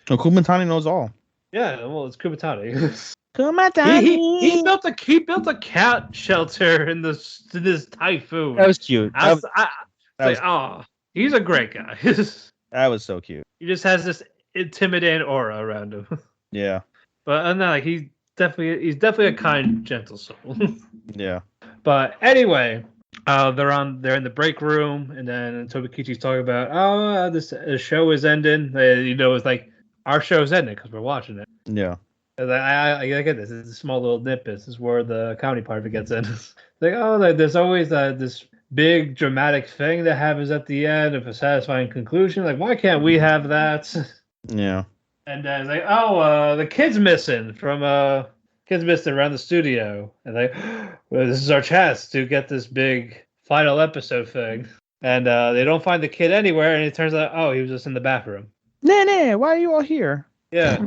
No, Kumatani knows all. Yeah, well, it's Kumatani. Kumatani! He built a cat shelter in this typhoon. That was cute. He's a great guy. That was so cute. He just has this intimidating aura around him. Yeah. But no, like he's definitely a kind, gentle soul. Yeah. But anyway, they're in the break room, and then Tobikichi's talking about this show is ending. It's like our show's ending because we're watching it. Yeah. I get this. It's a small little nip. This is where the comedy part of it gets in. It's like, there's always this big dramatic thing that happens at the end of a satisfying conclusion. Like, why can't we have that? Yeah. And then it's like, the kid's missing around the studio. And like, well, this is our chance to get this big final episode thing. And they don't find the kid anywhere, and it turns out, he was just in the bathroom. Nene, why are you all here? Yeah.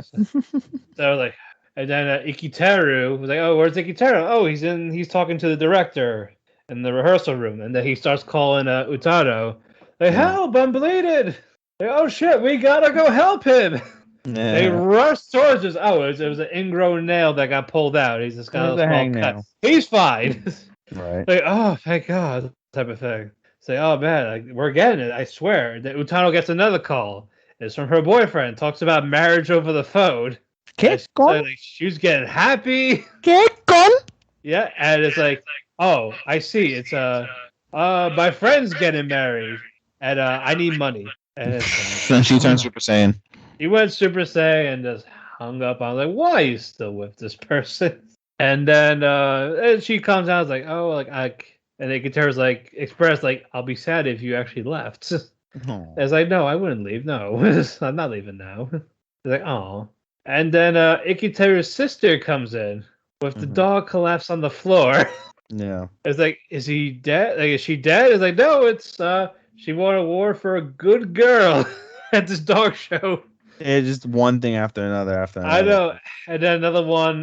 So like, and then Ikiteru was like, where's Ikiteru? He's talking to the director in the rehearsal room, and then he starts calling Utaro. Like, help, I'm bleeding. Like, oh shit, we gotta go help him. Yeah. They rush towards us. It was an ingrown nail that got pulled out. He's just got a small cut. He's fine. Right. Like, oh, thank God, type of thing. Say, oh man, like, we're getting it. I swear. Then Utano gets another call. It's from her boyfriend. Talks about marriage over the phone. She was getting happy. Yeah, and it's like, oh, I see. It's my friend's getting married, and I need money. And then she turns Super Saiyan. He went Super Saiyan and just hung up. I was like, why are you still with this person? And then and she comes out, like, and they can tell like express like, I'll be sad if you actually left. It's like, no, I wouldn't leave. No, I'm not leaving now. It's like, oh. And then Ikiteru's sister comes in with the dog collapsed on the floor. Yeah. It's like, is he dead? Like, is she dead? It's like, no, it's she won an award for a good girl at this dog show. It's just one thing after another. I know. And then another one,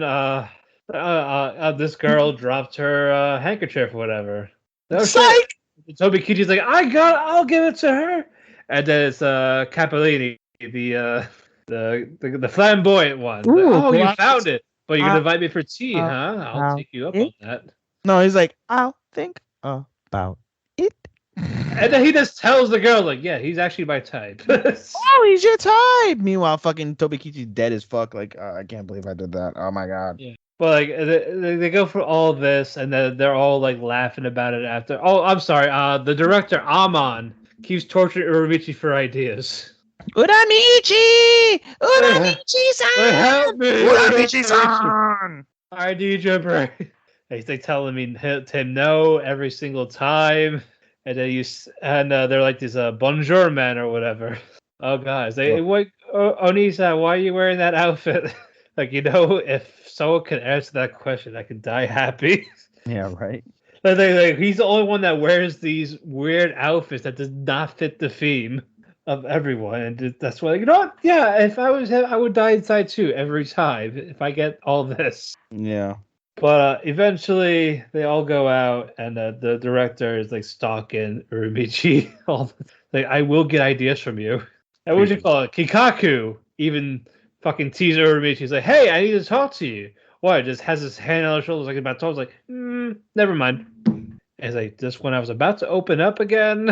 this girl dropped her handkerchief or whatever. Psych! Tobikichi's like, I'll give it to her. And then it's Capellini, the flamboyant one. Ooh, like, you found it, but you're gonna invite me for tea, huh? I'll take you up on that. No, he's like, I'll think about it. And then he just tells the girl, like, yeah, he's actually my type. He's your type. Meanwhile, fucking Tobikichi's dead as fuck. Like, I can't believe I did that. Oh my god. Yeah. But like, they go for all this, and then they're all like laughing about it after. Oh, I'm sorry. The director Amon keeps torturing Uramichi for ideas. Uramichi! Uramichi-san! Help me! Uramichi-san! I need your brain. They telling me him no every single time, and then they're like this bonjour man or whatever. Oh guys, Oniisan, why are you wearing that outfit? Like, if someone can answer that question, I can die happy. Yeah, right. He's the only one that wears these weird outfits that does not fit the theme of everyone, and that's why, yeah, if I was him, I would die inside too every time if I get all this. Yeah. But eventually they all go out, and the director is like stalking Uramichi. Like, I will get ideas from you. And what would you call it? Kikaku even fucking tease Uramichi. He's like, hey, I need to talk to you. Why? Just has his hand on his shoulders like about to talk. I was like, never mind. And it's like, just when I was about to open up again,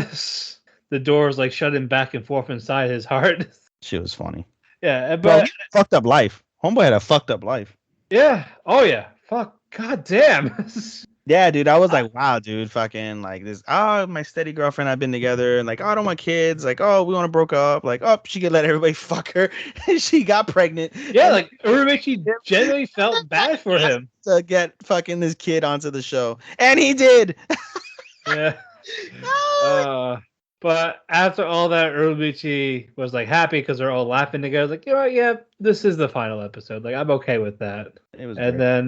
the door was like shutting back and forth inside his heart. She was funny. Yeah, but he had a fucked up life. Homeboy had a fucked up life. Yeah. Oh yeah. Fuck. God damn. Yeah, dude, I was like, wow, dude, fucking like this. Oh, my steady girlfriend, I've been together, and like, oh, I don't want kids. Like, oh, we want to broke up. Like, oh, she could let everybody fuck her. And she got pregnant. Yeah, And like Uramichi genuinely felt bad for him. to get fucking this kid onto the show, and he did. Yeah. But after all that, Uramichi was like happy because they're all laughing together. Like, you know what? Yeah, this is the final episode. Like, I'm okay with that. It was And great. then,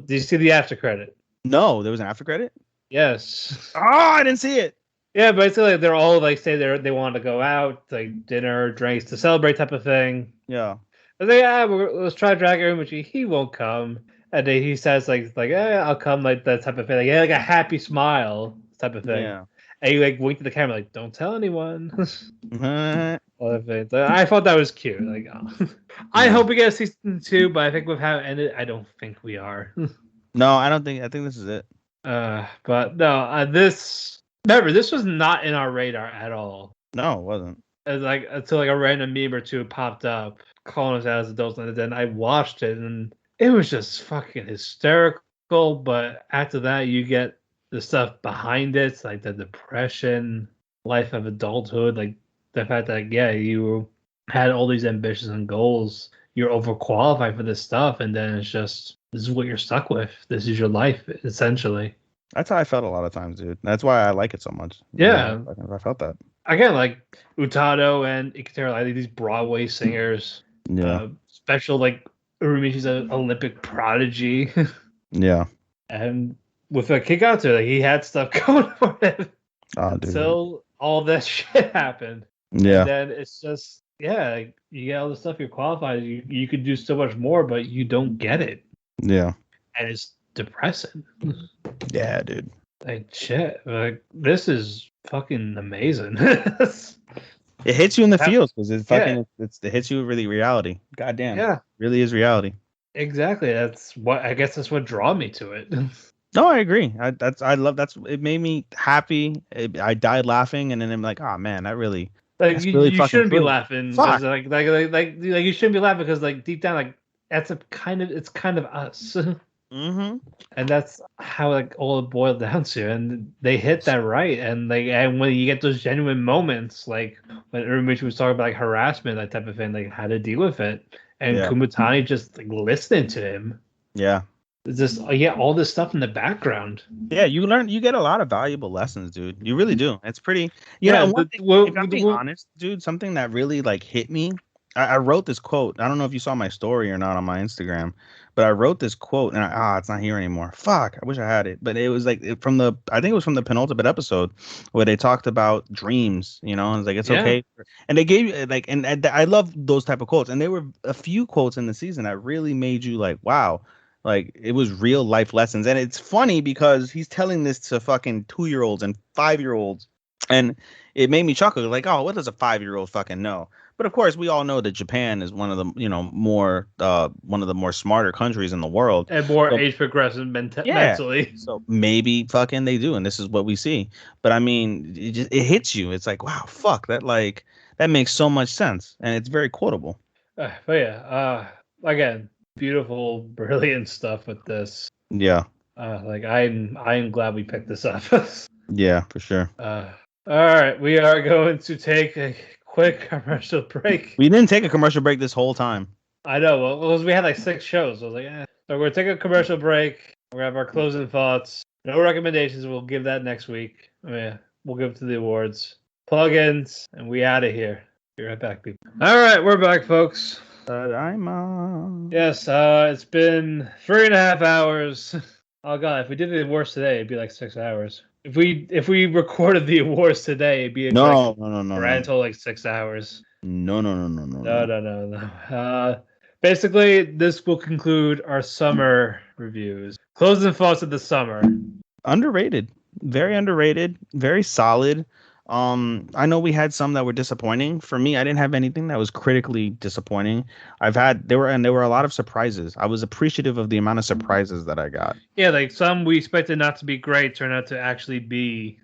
do you see the after credit? No, there was an after credit. Yes. Oh, I didn't see it. Yeah, basically, like, they're all like say they want to go out, like dinner, drinks to celebrate type of thing. Yeah. And they, yeah, let's try drag Uramichi. He won't come. And then he says like, I'll come, like that type of thing. Like, yeah, like a happy smile type of thing. Yeah. And he like winked at the camera, like, don't tell anyone. Uh, I thought that was cute. Like, oh. I hope we get a season 2, but I think with how it ended, I don't think we are. no, I don't think. I think this is it. But no, this was not in our radar at all. No, it wasn't. As like until like a random meme or two popped up calling us out as adults, and then I watched it, and it was just fucking hysterical. But after that, you get the stuff behind it, like the depression, life of adulthood, like the fact that you had all these ambitions and goals, you're overqualified for this stuff, and then it's just this is what you're stuck with. This is your life, essentially. That's how I felt a lot of times, dude. That's why I like it so much. Yeah, I felt that. Again, like Utado and Ikitaro, like these Broadway singers. Yeah. Special like Uramichi's an Olympic prodigy. Yeah. And with a Kigatsu, like he had stuff going for him until all that shit happened. Yeah. And then it's just like, you get all the stuff you're qualified. You could do so much more, but you don't get it. Yeah. And it's depressing. Yeah, dude. Like shit. Like this is fucking amazing. It hits you in the feels because it fucking it hits you with really reality. Goddamn. Yeah. Really is reality. Exactly. That's what draw me to it. No, I agree. It made me happy. I died laughing, and then I'm like, oh man, that really. Like you shouldn't be laughing. Fuck. Like you shouldn't be laughing because like deep down, like it's kind of us. Mm-hmm. And that's how like all it boiled down to, and they hit that right. And when you get those genuine moments, like when Uramichi was talking about like harassment, that type of thing, like how to deal with it, and Kumatani just like listening to him. Yeah. It's just all this stuff in the background. Yeah, you get a lot of valuable lessons, dude. You really do. It's pretty. If I'm being honest, dude, something that really like hit me. I wrote this quote. I don't know if you saw my story or not on my Instagram, but I wrote this quote, and it's not here anymore. Fuck, I wish I had it. But it was like I think it was from the penultimate episode where they talked about dreams, and it's like, it's okay. And they gave like, and I love those type of quotes. And there were a few quotes in the season that really made you like, wow, like it was real life lessons. And it's funny because he's telling this to fucking 2-year-olds and 5-year-olds. And it made me chuckle. Like, oh, what does a 5-year-old fucking know? But of course, we all know that Japan is one of the more smarter countries in the world, and more age progressive mentally. So maybe fucking they do, and this is what we see. But I mean, it hits you. It's like, wow, fuck that. Like that makes so much sense, and it's very quotable. But yeah, again, beautiful, brilliant stuff with this. Yeah. Like I'm glad we picked this up. Yeah, for sure. All right, we are going to take a quick commercial break. We didn't take a commercial break this whole time. I know. Well, we had like 6 shows. I was like, So we're going to take a commercial break. We're going to have our closing thoughts. No recommendations. We'll give that next week. We'll give it to the awards. Plugins, and we out of here. Be right back, people. All right, we're back, folks. Yes, it's been 3.5 hours. Oh, God, if we did the awards today, it'd be like 6 hours. If we recorded the awards today, it'd be no. Grand total like 6 hours. No. Basically, this will conclude our summer reviews. Closing thoughts of the summer. Underrated, very solid. I know we had some that were disappointing. For me, I didn't have anything that was critically disappointing. There were a lot of surprises. I was appreciative of the amount of surprises that I got. Yeah, like some we expected not to be great turned out to actually be.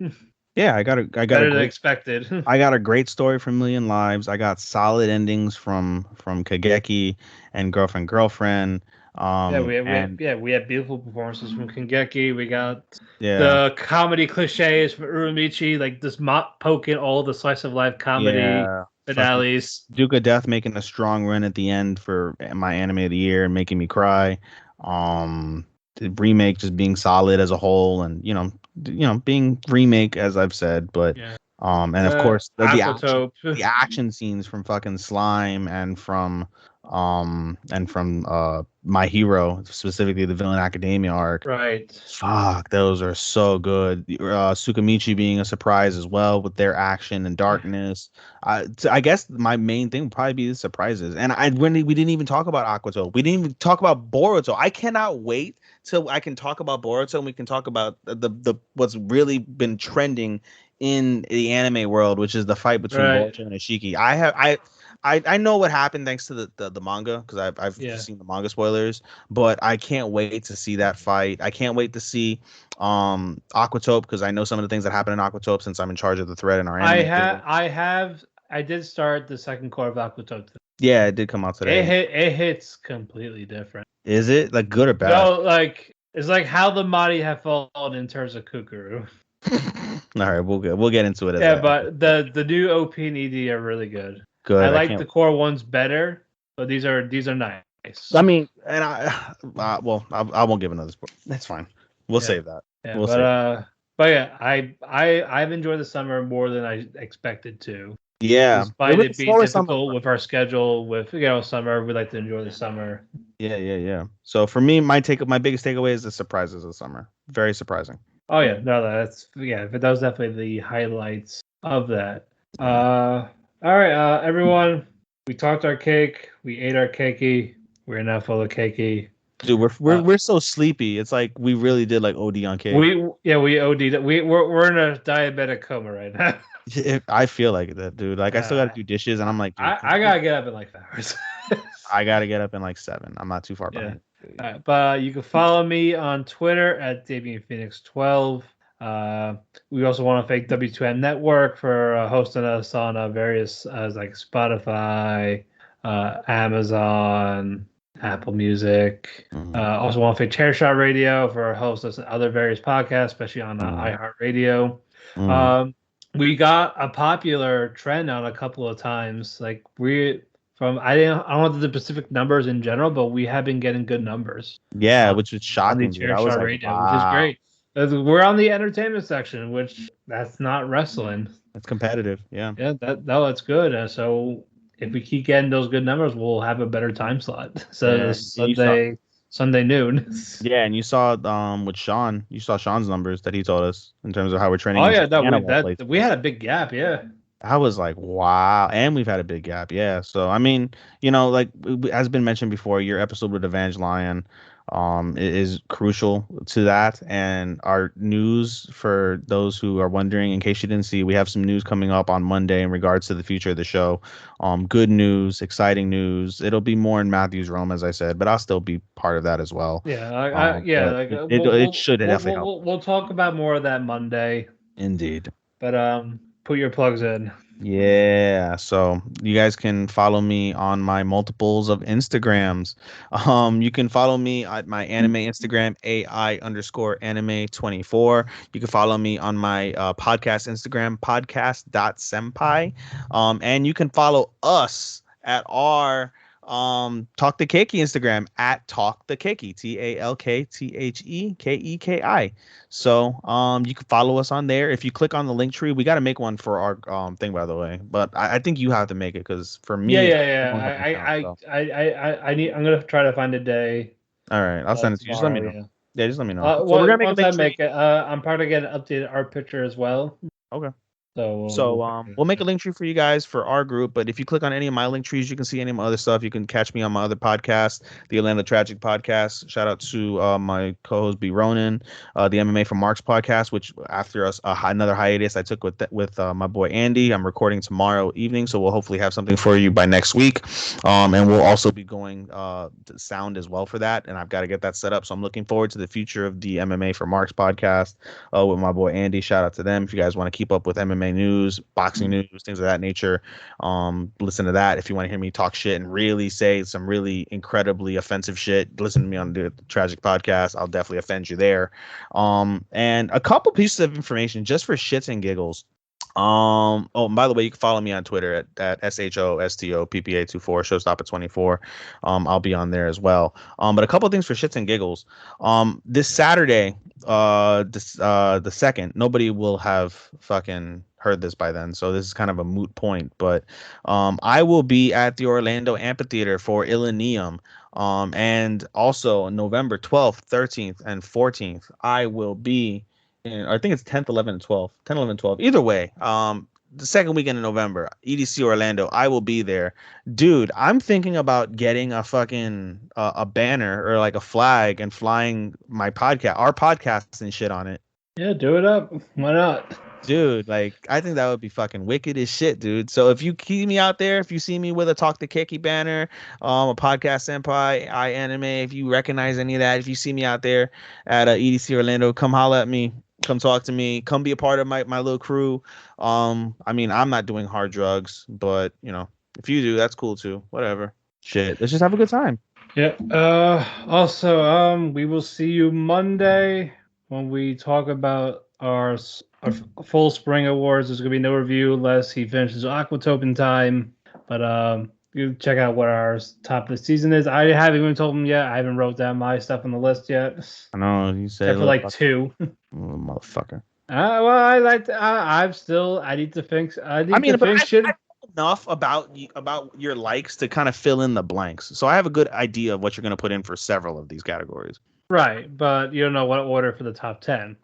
Yeah, I got better than expected. I got a great story from Million Lives. I got solid endings from Keki and Girlfriend. We had beautiful performances from Keki. We got yeah, the comedy cliches from Uramichi, like this mop poking all the slice of life comedy yeah. Fucking finales. Duke of Death making a strong run at the end for my anime of the year and making me cry. The remake just being solid as a whole, and being remake as I've said, but Yeah. and of course Aquatope. the action scenes from fucking Slime and from My Hero, specifically the Villain Academia arc. Right. Fuck, those are so good. Tsukamichi being a surprise as well with their action and darkness. I guess my main thing would probably be the surprises. And we didn't even talk about Aquato. We didn't even talk about Boruto. I cannot wait till I can talk about Boruto and we can talk about the what's really been trending in the anime world, which is the fight between Boruto and Ishiki. I know what happened thanks to the manga because I've seen the manga spoilers, but I can't wait to see that fight. I can't wait to see Aquatope because I know some of the things that happen in Aquatope since I'm in charge of the thread in our anime. I did start the second core of Aquatope. Yeah, it did come out today. It hits completely different. Is it like good or bad? No, like it's like how the Mahdi have fallen in terms of Kukuru. All right, we'll get into it. But the new OP and ED are really good. Good. I like the core ones better, but these are nice. I mean, and I won't give another spoiler. That's fine. We'll save that. Yeah, but yeah, I've enjoyed the summer more than I expected to. Yeah, despite it being difficult with our schedule, with summer, we like to enjoy the summer. Yeah. So for me, my biggest takeaway is the surprises of summer. Very surprising. Oh yeah, no, that was definitely the highlights of that. All right, everyone. We talked our cake. We ate our Keki. We're now full of Keki. Dude, we're so sleepy. It's like we really did like OD on cake. We OD'd. We're in a diabetic coma right now. I feel like that, dude. Like I still got to do dishes, and I'm like, dude, I gotta get up in like 5 hours. I gotta get up in like 7. I'm not too far behind. But you can follow me on Twitter at DamianPhoenix12. We also want to thank W2M Network for hosting us on various like Spotify, Amazon, Apple Music. Also want to thank Chairshot Radio for hosting us on other various podcasts, especially on iHeartRadio. We got a popular trend on a couple of times. Like I don't know the specific numbers in general, but we have been getting good numbers. Yeah, which is shocking. On the Chairshot Radio, which is great. We're on the entertainment section, which that's not wrestling. That's competitive. Yeah. Yeah, that's good. So if we keep getting those good numbers, we'll have a better time slot. So Sunday noon. Yeah, and you saw with Sean, you saw Sean's numbers that he told us in terms of how we're training. Oh yeah, we had a big gap. Yeah. I was like, wow. And we've had a big gap. Yeah. So, I mean, like has been mentioned before, your episode with Evangelion is crucial to that. And our news, for those who are wondering, in case you didn't see, we have some news coming up on Monday in regards to the future of the show. Good news, exciting news. It'll be more in Matthew's realm, as I said, but I'll still be part of that as well. Yeah. It should definitely help. We'll talk about more of that Monday. Indeed. But put your plugs in. Yeah, so you guys can follow me on my multiples of Instagrams. You can follow me at my anime Instagram, AI_anime24. You can follow me on my podcast Instagram, podcast.senpai. And you can follow us at our Talk the Keki Instagram at Talk the Keki, TalkTheKeki. So you can follow us on there. If you click on the link tree, we got to make one for our thing, by the way. But I think you have to make it because for me, I'm gonna try to find a day. All right, I'll send it to you. Just let me know. Yeah, just let me know. So we're gonna make a link tree. I'm probably gonna update our picture as well. Okay. So we'll make a link tree for you guys for our group. But if you click on any of my link trees, you can see any of my other stuff. You can catch me on my other podcast, the Atlanta Tragic Podcast. Shout out to my co-host B Ronan, the MMA from Mark's podcast, which after another hiatus I took with my boy Andy. I'm recording tomorrow evening, so we'll hopefully have something for you by next week. And we'll also be going to sound as well for that. And I've got to get that set up. So I'm looking forward to the future of the MMA for Mark's podcast with my boy Andy. Shout out to them if you guys want to keep up with MMA anime news, boxing news, things of that nature. Listen to that if you want to hear me talk shit and really say some really incredibly offensive shit. Listen to me on the Tragic Podcast. I'll definitely offend you there. And a couple pieces of information just for shits and giggles. Oh, and by the way, you can follow me on Twitter at SHOSTOPPA24, Showstopper24. I'll be on there as well. But a couple of things for shits and giggles. This Saturday, the second, nobody will have fucking heard this by then, so this is kind of a moot point. But I will be at the Orlando Amphitheater for Illenium. And also November 12th, 13th, and 14th, I will be. And I think it's 10th, 11th, and 12th. 10, 11, 12. Either way, the second weekend in November, EDC Orlando, I will be there. Dude, I'm thinking about getting a fucking a banner or like a flag and flying our podcast and shit on it. Yeah, do it up. Why not? Dude, like, I think that would be fucking wicked as shit, dude. So if you keep me out there, if you see me with a Talk to Keki banner, a Podcast Senpai, Anime, if you recognize any of that, if you see me out there at EDC Orlando, come holla at me. Come talk to me. Come be a part of my little crew. I mean, I'm not doing hard drugs, but you know, if you do, that's cool too. Whatever. Shit. Let's just have a good time. Yeah. Also, we will see you Monday when we talk about our full spring awards. There's gonna be no review unless he finishes Aquatope in time. But you check out what our top of the season is. I haven't even told him yet. I haven't wrote down my stuff on the list yet. I know you said except for like 2. Motherfucker. Well, I like. I need to think. I need to think shit. I know enough about your likes to kind of fill in the blanks. So I have a good idea of what you're going to put in for several of these categories. Right, but you don't know what order for the top 10.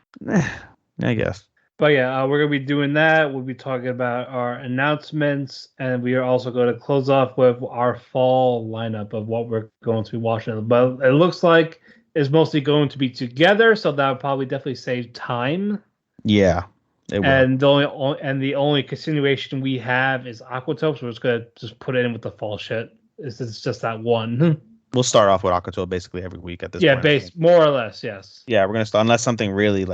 I guess. But yeah, we're going to be doing that. We'll be talking about our announcements, and we are also going to close off with our fall lineup of what we're going to be watching. But it looks like it's mostly going to be together, so that would probably definitely save time. Yeah, it will. And the only continuation we have is Aquatope, so we're just going to just put it in with the fall shit. It's just that one. We'll start off with Aquatope basically every week at this point. Yeah, more or less, yes. Yeah, we're going to start, unless something really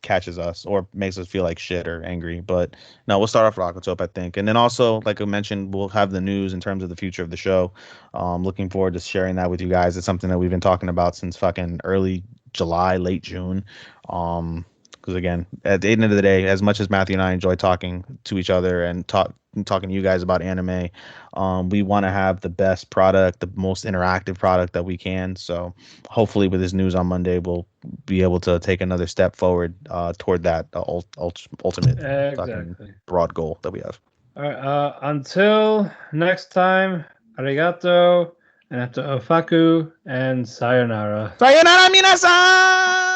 catches us or makes us feel like shit or angry. But no, we'll start off with Aquatope, I think. And then also, like I mentioned, we'll have the news in terms of the future of the show. Looking forward to sharing that with you guys. It's something that we've been talking about since fucking early July, late June. Because again, at the end of the day, as much as Matthew and I enjoy talking to each other and talking to you guys about anime, we want to have the best product, the most interactive product that we can. So hopefully with this news on Monday, we'll be able to take another step forward toward that ultimate fucking broad goal that we have. All right. Until next time, arigato, and ofaku, and sayonara. Sayonara, minasan!